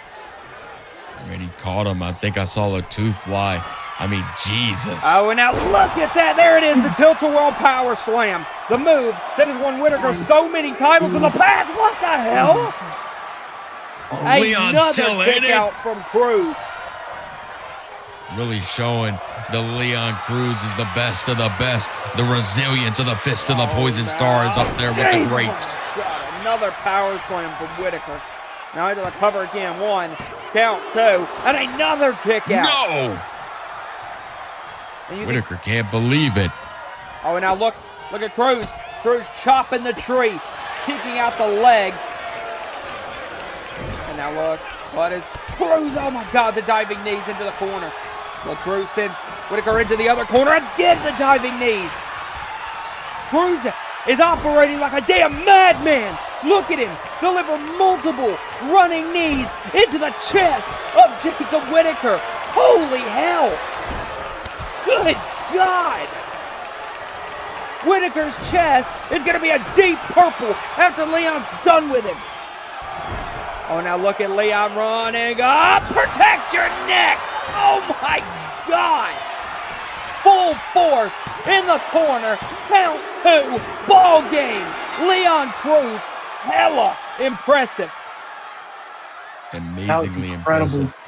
I mean, he caught him. I think I saw a tooth fly. I mean, Jesus. Oh, and now look at that. There it is, the tilt-a-whirl power slam. The move that has won Whitaker so many titles in the past. What the hell? Leon's still Another in kick it. out from Cruz. Really showing the Leon Cruz is the best of the best. The resilience of the Fist of the Poison Star is up there with the greats. God, another power slam from Whitaker. Now into the cover again. 1, count 2, and another kick out. No! And you see- Whitaker can't believe it. Oh, and now look at Cruz. Cruz chopping the tree, kicking out the legs. And now look, what is Cruz? Oh my God, the diving knees into the corner. Well, Cruz sends Whitaker into the other corner. Again, the diving knees. Cruz is operating like a damn madman. Look at him deliver multiple running knees into the chest of Jacob Whitaker. Holy hell. Good God. Whitaker's chest is going to be a deep purple after Leon's done with him. Oh, now look at Leon running up. Protect your neck. Oh, my God. Full force in the corner. Count 2. Ball game. Leon Cruz. Hella impressive. Amazingly incredible. impressive.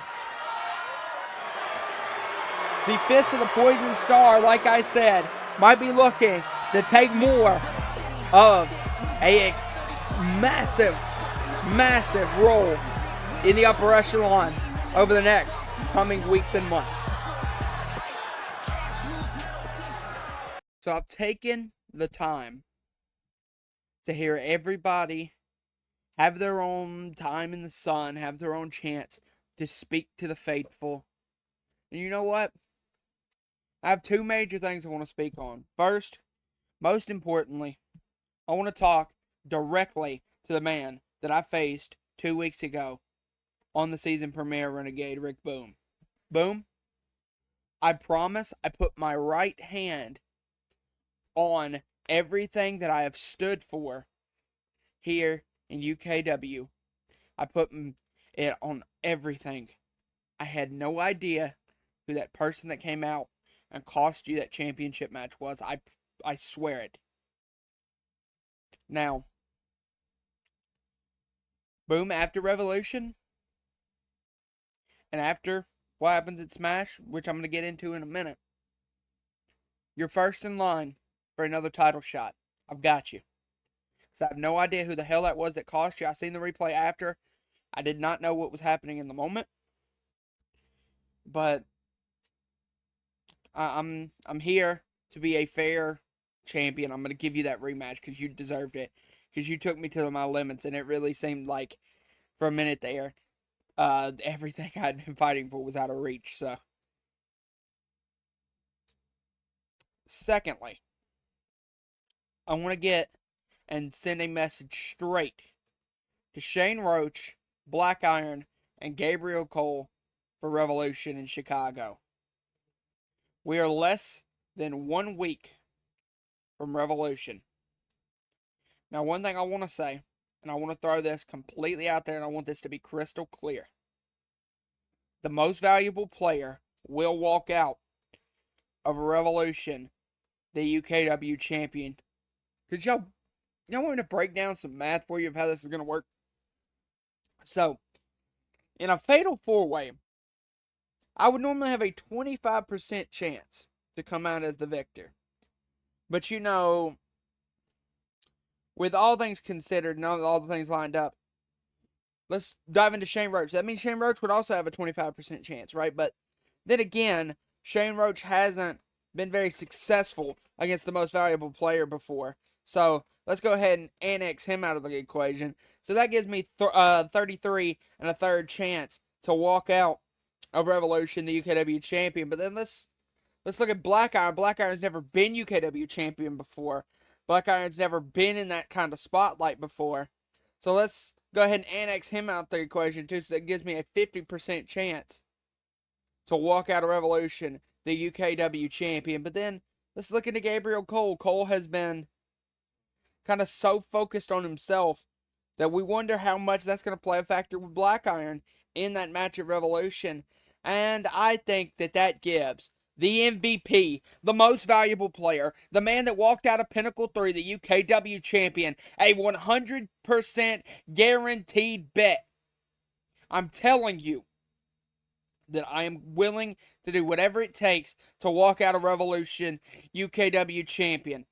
The Fist of the Poison Star, like I said, might be looking to take more of a massive role in the upper echelon over the next coming weeks and months. So I've taken the time to hear everybody have their own time in the sun, have their own chance to speak to the faithful. And you know what? I have 2 major things I want to speak on. First, most importantly, I want to talk directly to the man that I faced 2 weeks ago on the season premiere Renegade, Rick Boom. Boom, I promise I put my right hand on everything that I have stood for here in UKW. I put it on everything. I had no idea who that person that came out and cost you that championship match was. I swear it. Now, Boom, after Revolution, and after what happens at Smash, which I'm going to get into in a minute, you're first in line for another title shot. I've got you. Because I have no idea who the hell that was that cost you. I seen the replay after. I did not know what was happening in the moment. But I'm here to be a fair champion. I'm going to give you that rematch because you deserved it. Because you took me to my limits, and it really seemed like for a minute there, everything I'd been fighting for was out of reach. So, secondly, I want to get and send a message straight to Shane Roach, Black Iron, and Gabriel Cole for Revolution in Chicago. We are less than 1 week from Revolution. Now, one thing I want to say, and I want to throw this completely out there, and I want this to be crystal clear. The most valuable player will walk out of Revolution, the UKW champion. Because y'all want me to break down some math for you of how this is going to work? So, in a fatal four-way, I would normally have a 25% chance to come out as the victor. But you know, with all things considered and all the things lined up, let's dive into Shane Roach. That means Shane Roach would also have a 25% chance, right? But then again, Shane Roach hasn't been very successful against the most valuable player before. So let's go ahead and annex him out of the equation. So that gives me 33 and a third chance to walk out of Revolution, the UKW champion. But then let's look at Black Iron. Black Iron's never been UKW champion before. Black Iron's never been in that kind of spotlight before. So let's go ahead and annex him out the equation too. So that gives me a 50% chance to walk out of Revolution, the UKW champion. But then let's look into Gabriel Cole. Cole has been kind of so focused on himself that we wonder how much that's going to play a factor with Black Iron in that match at Revolution. And I think that gives the MVP, the most valuable player, the man that walked out of Pinnacle 3, the UKW champion, a 100% guaranteed bet. I'm telling you that I am willing to do whatever it takes to walk out of Revolution UKW champion.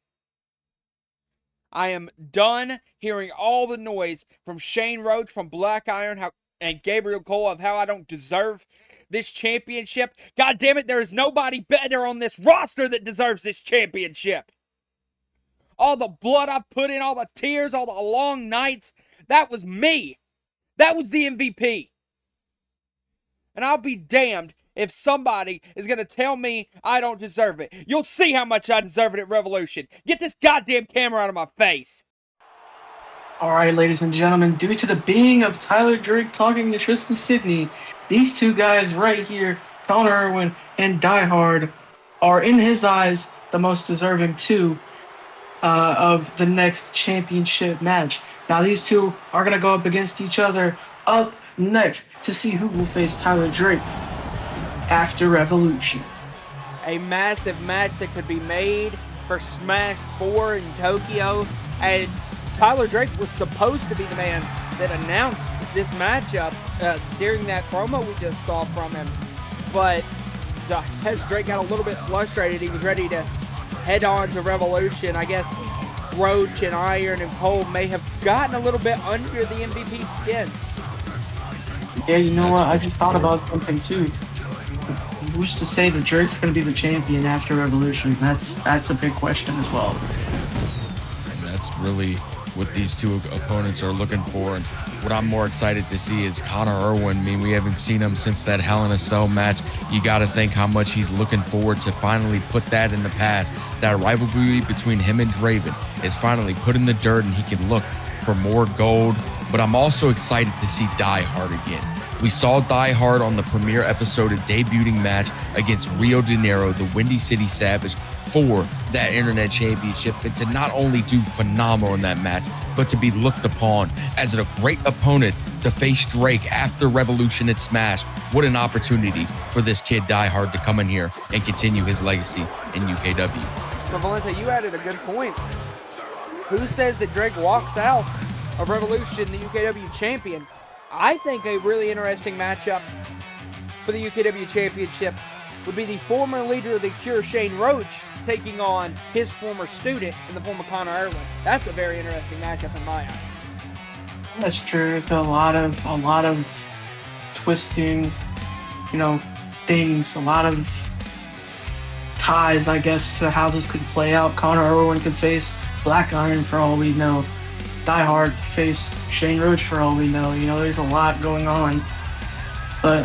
I am done hearing all the noise from Shane Roach, from Black Iron, and Gabriel Cole of how I don't deserve this championship. God damn it, there is nobody better on this roster that deserves this championship. All the blood I've put in, all the tears, all the long nights, that was me. That was the MVP. And I'll be damned if somebody is going to tell me I don't deserve it. You'll see how much I deserve it at Revolution. Get this goddamn camera out of my face. All right, ladies and gentlemen, due to the being of Tyler Drake talking to Tristan Sidney, these two guys right here, Connor Irwin and Die Hard, are in his eyes the most deserving two of the next championship match. Now these two are going to go up against each other up next to see who will face Tyler Drake after Revolution. A massive match that could be made for Smash 4 in Tokyo. And Tyler Drake was supposed to be the man that announced this matchup during that promo we just saw from him. But as Drake got a little bit frustrated, he was ready to head on to Revolution. I guess Roach and Iron and Cole may have gotten a little bit under the MVP skin. Yeah, you know what? I just thought about something too. Who's to say that Drake's going to be the champion after Revolution? That's a big question as well. And that's really what these two opponents are looking for. And what I'm more excited to see is Connor Irwin. I mean, we haven't seen him since that Hell in a Cell match. You got to think how much he's looking forward to finally put that in the past. That rivalry between him and Draven is finally put in the dirt, and he can look for more gold. But I'm also excited to see Die Hard again. We saw Die Hard on the premiere episode of debuting match against Rio de Janeiro, the Windy City Savage, for that internet championship, and to not only do phenomenal in that match, but to be looked upon as a great opponent to face Drake after Revolution at Smash. What an opportunity for this kid Die Hard to come in here and continue his legacy in UKW. So Valente, you added a good point. Who says that Drake walks out of Revolution, the UKW champion? I think a really interesting matchup for the UKW championship would be the former leader of the Cure, Shane Roach, taking on his former student in the form of Connor Irwin. That's a very interesting matchup in my eyes. That's true. There's been a lot of twisting, things, a lot of ties, I guess, to how this could play out. Connor Irwin could face Black Iron for all we know. Die Hard face Shane Roach for all we know. There's a lot going on. But,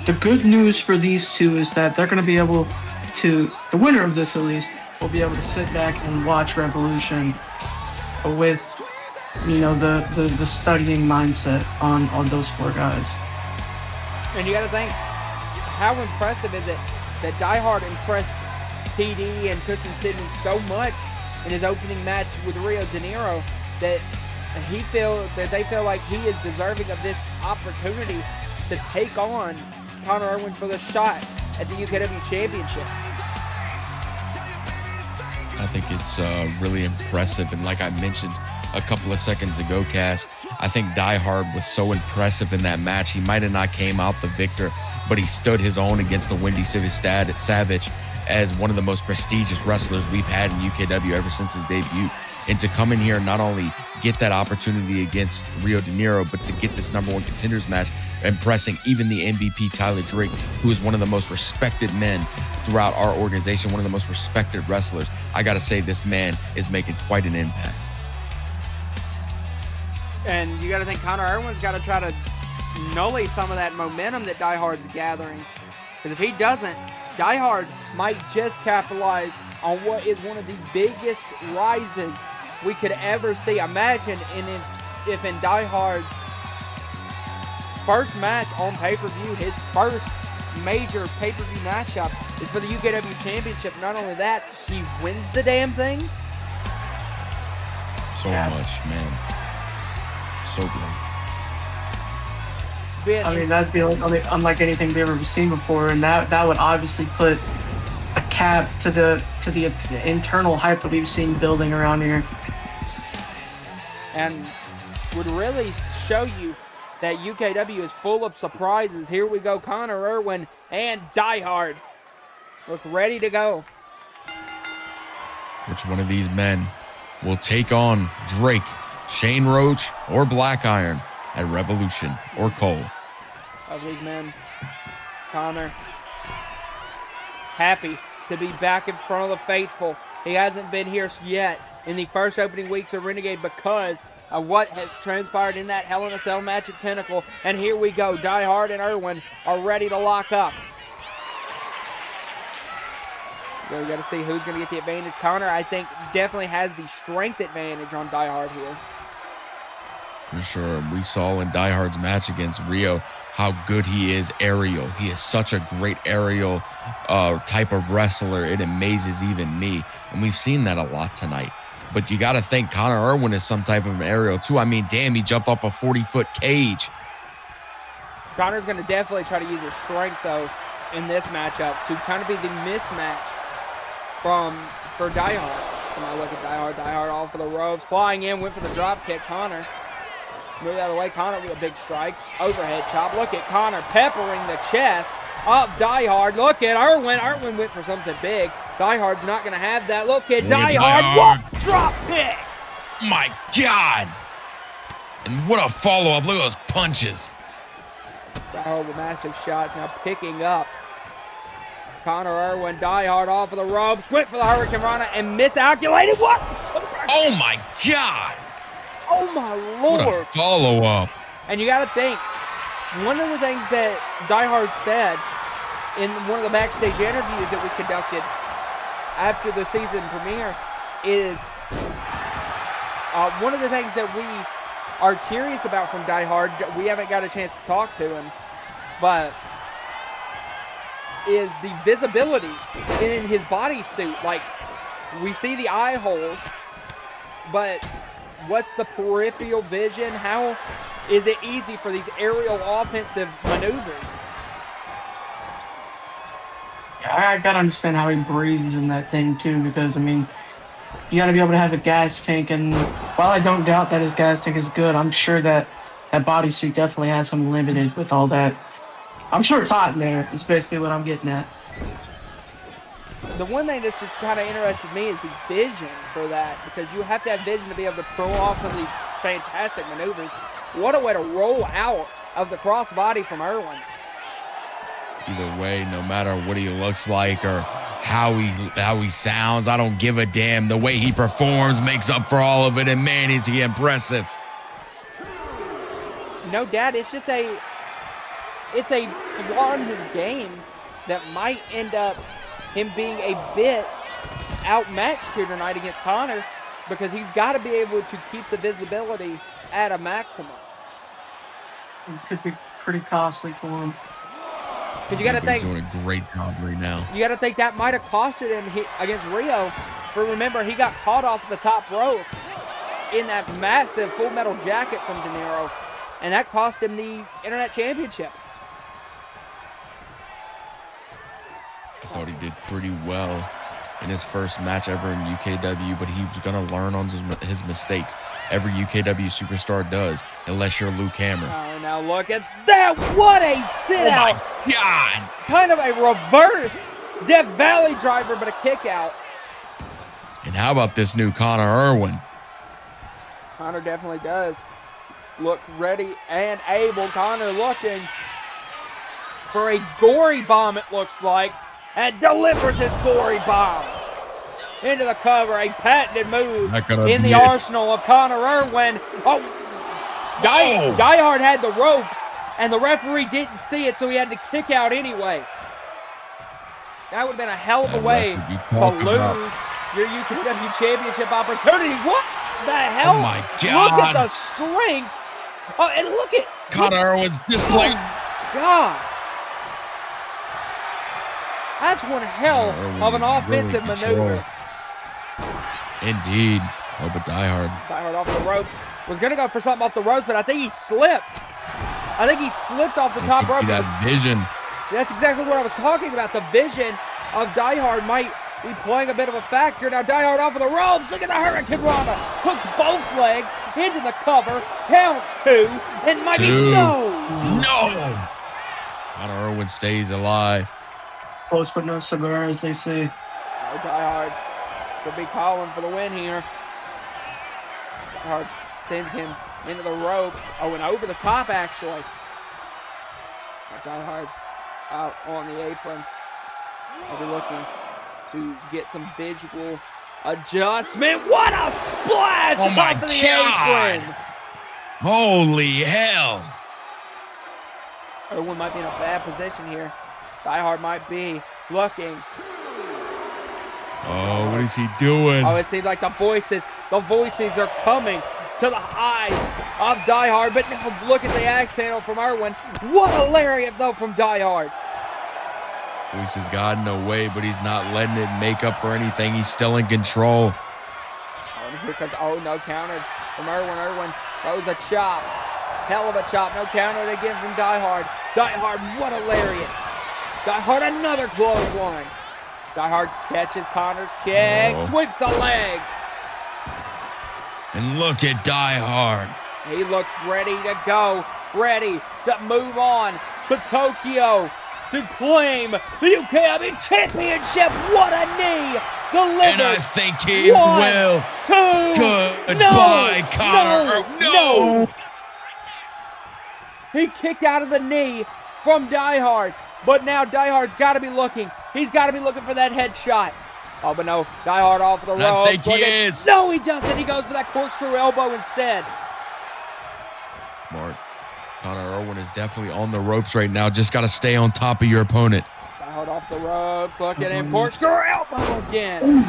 the good news for these two is that they're going to be able to, the winner of this at least, will be able to sit back and watch Revolution with, the studying mindset on those four guys. And you got to think, how impressive is it that Die Hard impressed TD and Tristan Sidney so much in his opening match with Rio De Niro that they feel like he is deserving of this opportunity to take on Connor Irwin for the shot at the UKW Championship. I think it's really impressive, and like I mentioned a couple of seconds ago, Cass, I think Die Hard was so impressive in that match. He might have not came out the victor, but he stood his own against the Wendy Savage as one of the most prestigious wrestlers we've had in UKW ever since his debut. And to come in here and not only get that opportunity against Rio De Niro, but to get this #1 contenders match, impressing even the MVP Tyler Drake, who is one of the most respected men throughout our organization, one of the most respected wrestlers. I gotta say, this man is making quite an impact. And you got to think Connor Irwin's got to try to nully some of that momentum that Die Hard's gathering. Because if he doesn't, Die Hard might just capitalize on what is one of the biggest rises we could ever see. Imagine if in Die Hard's first match on pay-per-view, his first major pay-per-view matchup is for the UKW Championship. Not only that, he wins the damn thing. So much, man. So good. That'd be unlike anything they've ever seen before, and that would obviously put a cap to the internal hype that we've seen building around here, and would really show you that UKW is full of surprises. Here we go, Connor Irwin and Die Hard look ready to go. Which one of these men will take on Drake, Shane Roach, or Black Iron at Revolution or Cole? Of these men, Connor, happy to be back in front of the faithful. He hasn't been here yet in the first opening weeks of Renegade because of what had transpired in that Hell in a Cell match at Pinnacle. And here we go. Die Hard and Irwin are ready to lock up. We got to see who's going to get the advantage. Connor, I think, definitely has the strength advantage on Die Hard here. For sure. We saw in Die Hard's match against Rio how good he is aerial. He is such a great aerial type of wrestler. It amazes even me. And we've seen that a lot tonight. But you got to think Connor Irwin is some type of an aerial too. Damn, he jumped off a 40-foot cage. Connor's going to definitely try to use his strength, though, in this matchup to kind of be the mismatch for Die Hard. When I look at Die Hard all for the ropes. Flying in, went for the drop kick. Connor moved out of the way. Connor with a big strike. Overhead chop. Look at Connor peppering the chest of Die Hard. Look at Irwin. Irwin went for something big. Die Hard's not going to have that. Look at Die Hard. What drop kick! My God! And what a follow-up. Look at those punches. Die Hard with massive shots now picking up. Connor Irwin, Die Hard off of the ropes. Went for the Hurricane Rana and miscalculated. What? Oh my God! Oh my Lord! What a follow-up. And you got to think, one of the things that Die Hard said in one of the backstage interviews that we conducted after the season premiere is one of the things that we are curious about from Die Hard. We haven't got a chance to talk to him, but is the visibility in his bodysuit. Like, we see the eye holes, but what's the peripheral vision? How is it easy for these aerial offensive maneuvers? I gotta understand how he breathes in that thing too, because you gotta be able to have a gas tank, and while I don't doubt that his gas tank is good, I'm sure that bodysuit definitely has him limited with all that. I'm sure it's hot in there, is basically what I'm getting at. The one thing that's just kind of interested me is the vision for that, because you have to have vision to be able to pull off some of these fantastic maneuvers. What a way to roll out of the crossbody from Irwin. Either way, no matter what he looks like or how he sounds, I don't give a damn. The way he performs makes up for all of it, and man, is he impressive. No doubt, it's a flaw in his game that might end up him being a bit outmatched here tonight against Connor, because he's got to be able to keep the visibility at a maximum. It could be pretty costly for him. Because you got to think, he's doing a great job right now. You got to think that might have costed him against Rio. But remember, he got caught off the top rope in that massive Full Metal Jacket from De Niro, and that cost him the Internet Championship. I thought he did pretty well in his first match ever in UKW, but he was going to learn on his mistakes. Every UKW superstar does, unless you're Luke Hammer. Oh, now look at that. What a sit-out. Oh, my God. Kind of a reverse Death Valley driver, but a kick out. And how about this new Connor Irwin? Connor definitely does look ready and able. Connor looking for a gory bomb, it looks like, and delivers his gory bomb into the cover. A patented move in the arsenal of Connor Irwin. Oh, Die Hard had the ropes, and the referee didn't see it, so he had to kick out anyway. That would have been a hell of a way to lose your UKW championship opportunity. What the hell? Oh my God. Look at the strength. Oh, and look at Connor Irwin's display. Oh, God. That's one hell of an offensive maneuver. Indeed. Oh, but Die Hard off the ropes. Was going to go for something off the ropes, but I think he slipped. I think he slipped off the top rope. That vision. That's exactly what I was talking about. The vision of Die Hard might be playing a bit of a factor. Now Die Hard off of the ropes. Look at the Hurricane Rana. Hooks both legs into the cover. Counts two. And might be no. Connor Irwin stays alive. Close but no cigar, as they say. Oh, Die Hard could be calling for the win here. Die Hard sends him into the ropes. Oh, and over the top, actually. Die Hard out on the apron. I'll be looking to get some visual adjustment. What a splash! Oh my off of the God! apron. Holy hell! Irwin might be in a bad position here. Die Hard might be looking. Oh, what is he doing? Oh, it seems like the voices are coming to the eyes of Die Hard. But now look at the axe handle from Irwin. What a lariat, though, from Die Hard. Voice has gotten away, but he's not letting it make up for anything. He's still in control. Oh, and here comes, oh, no, countered from Irwin. Irwin throws a chop. Hell of a chop. No countered again from Die Hard. Die Hard, what a lariat. Die Hard, another clothesline. Die Hard catches Connor's kick, sweeps the leg. And look at Die Hard. He looks ready to go, ready to move on to Tokyo to claim the UKW Championship. What a knee delivered. And I think he will. Goodbye, Connor. No. He kicked out of the knee from Die Hard. But now Die Hard's got to be looking. He's got to be looking for that headshot. Oh, but no. Die Hard off the ropes. I think he is. No, he doesn't. He goes for that corkscrew elbow instead. Smart. Connor Irwin is definitely on the ropes right now. Just got to stay on top of your opponent. Die Hard off the ropes. Look at him. Corkscrew elbow again.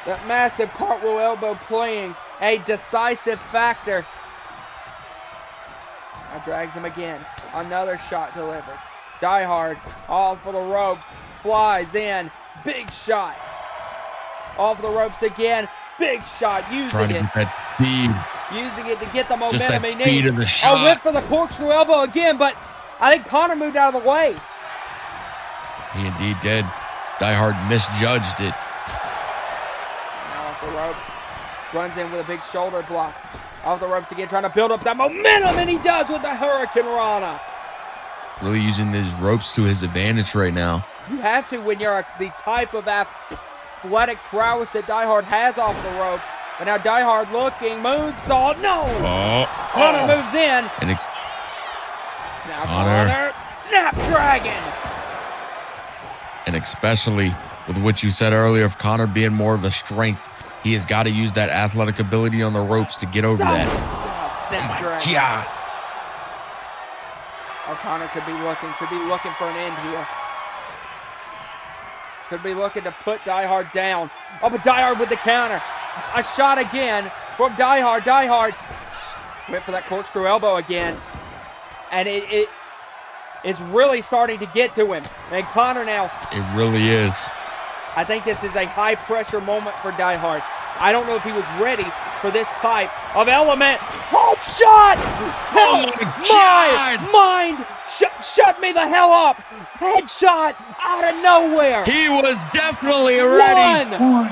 That massive cartwheel elbow playing a decisive factor. Now drags him again. Another shot delivered. Die Hard off for the ropes. Flies in. Big shot. Off the ropes again. Big shot. Using it. That speed. Using it to get the momentum Just that he speed needs. of the shot. A rip for the corkscrew elbow again, but I think Connor moved out of the way. He indeed did. Die Hard misjudged it. Now off the ropes. Runs in with a big shoulder block. Off the ropes again, trying to build up that momentum, and he does with the Hurricane Rana. Really using these ropes to his advantage right now. You have to when you're the type of athletic prowess that Die Hard has off the ropes. But now Die Hard looking, moonsault, no! Connor moves in. And now Connor, Snapdragon! And especially with what you said earlier of Connor being more of the strength, he has got to use that athletic ability on the ropes to get over that. God, Snapdragon. Oh my God. O'Connor could be looking for an end here. Could be looking to put Die Hard down. Oh, but Die Hard with the counter. A shot again from Die Hard. Die Hard went for that corkscrew elbow again. And it's really starting to get to him. And Connor now. It really is. I think this is a high pressure moment for Die Hard. I don't know if he was ready for this type of element. Hold shot! Oh my God! Mind! Shut me the hell up! Headshot out of nowhere! He was definitely ready! One,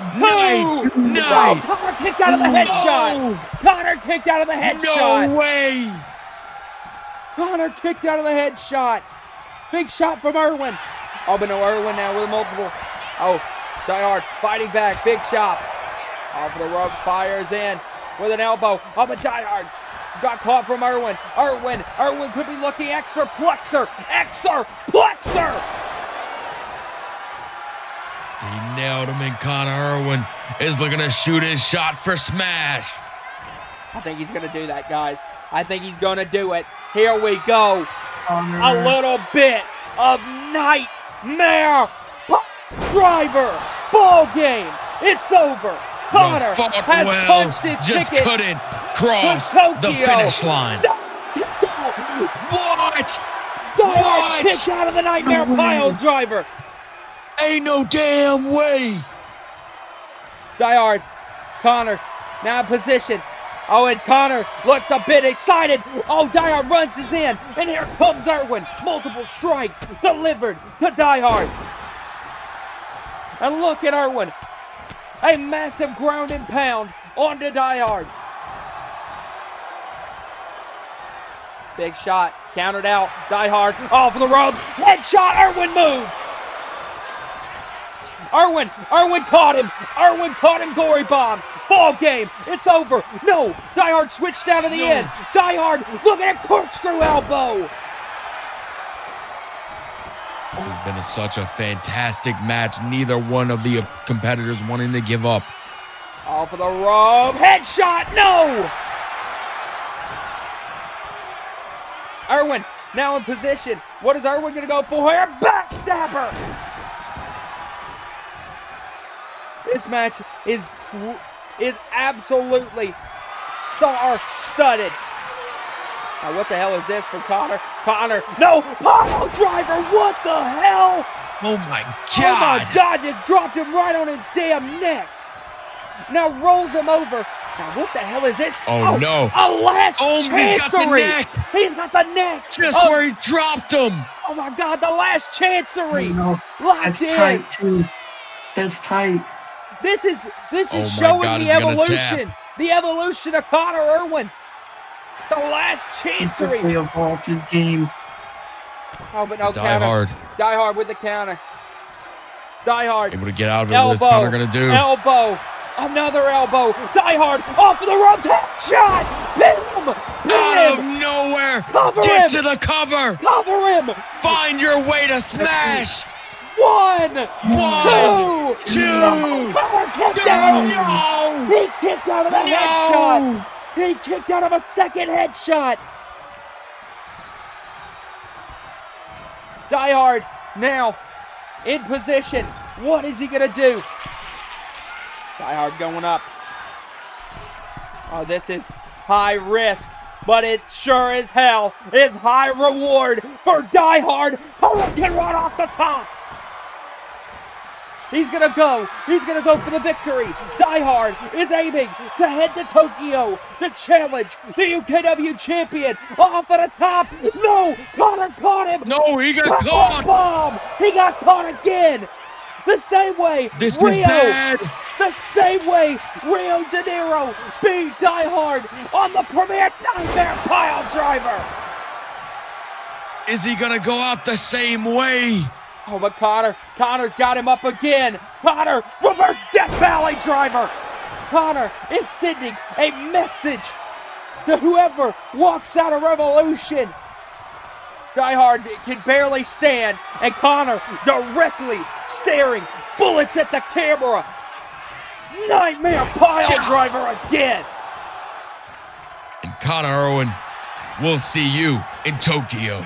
two, Night. Connor kicked out of the headshot! No. Connor kicked out of the headshot! No way! Connor kicked out of the headshot! Big shot from Irwin! Oh, but no, Irwin now with multiple. Oh, Die Hard fighting back, big chop. Off the ropes, fires in with an elbow. Oh, but Die Hard got caught from Irwin. Irwin could be looking Xer Plexer. He nailed him, and Connor Irwin is looking to shoot his shot for smash. I think he's going to do that, guys. I think he's going to do it. Here we go. A little bit of nightmare driver ball game. It's over. Connor has punched his just ticket. Couldn't cross the finish line. What? What? Kicked out of the nightmare pile driver. Ain't no damn way. Die Hard. Connor now in position. Oh, and Connor looks a bit excited. Oh, Die Hard runs his in. And here comes Irwin. Multiple strikes delivered to Die Hard. And look at Irwin. A massive ground and pound onto Die Hard. Big shot. Countered out. Die Hard off the ropes. Headshot. Irwin moved. Irwin caught him. Gory bomb. Ball game. It's over. No. Die Hard switched down to the end. Die Hard looking at corkscrew elbow. This has been such a fantastic match. Neither one of the competitors wanting to give up. Off of the rope. Headshot. No. Irwin now in position. What is Irwin going to go for here? Backstabber. This match is absolutely star-studded. Now, what the hell is this from Connor? No! Pile driver! What the hell? Oh my God! Oh my God! Just dropped him right on his damn neck. Now rolls him over. Now, what the hell is this? Oh no! A last chancery! He's got the neck! He's got the neck! Just where he dropped him! Oh my God! The last chancery! No, Locked that's in. tight too. That's tight. This is Oh showing God, the he's gonna evolution. tap. The evolution of Connor Irwin. The last chancery. He evolved his game. Oh, but no Die counter. Hard. Die Hard with the counter. Die Hard. Able to get out of it. Elbow. What's Connor gonna do? Elbow. Another elbow. Die Hard off of the ropes. Headshot. Pin him. Out of nowhere. Cover Get him. to the cover. Cover him. Find your way to smash. One. One, Two. two. Connor kicked out. No. He kicked out of the headshot. He kicked out of a second headshot. Die Hard now in position. What is he going to do? Die Hard going up. Oh, this is high risk, but it sure as hell is high reward for Die Hard. Hurricane right off the top. He's going to go. He's going to go for the victory. Die Hard is aiming to head to Tokyo to challenge the UKW champion. Off at the top. No, Connor caught him. No, he got caught. Bomb. He got caught again. The same way This is Rio. bad. The same way Rio De Niro beat Die Hard on the premier nightmare pile driver. Is he gonna go out the same way? Oh, but Connor's got him up again. Connor, reverse death valley driver. Connor is sending a message to whoever walks out of Revolution. Diehard can barely stand, and Connor directly staring bullets at the camera. Nightmare pile driver again. And Connor Irwin, we'll see you in Tokyo.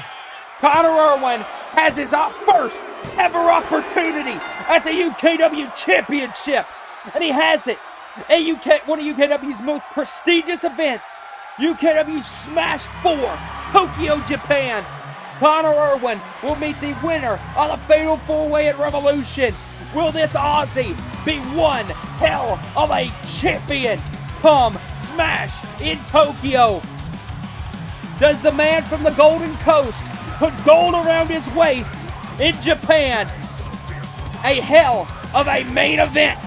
Connor Irwin has his first ever opportunity at the UKW Championship, and he has it at one of UKW's most prestigious events, UKW Smash 4, Tokyo, Japan. Connor Irwin will meet the winner of the Fatal 4-Way at Revolution. Will this Aussie be one hell of a champion come Smash in Tokyo? Does the man from the Golden Coast put gold around his waist in Japan? A hell of a main event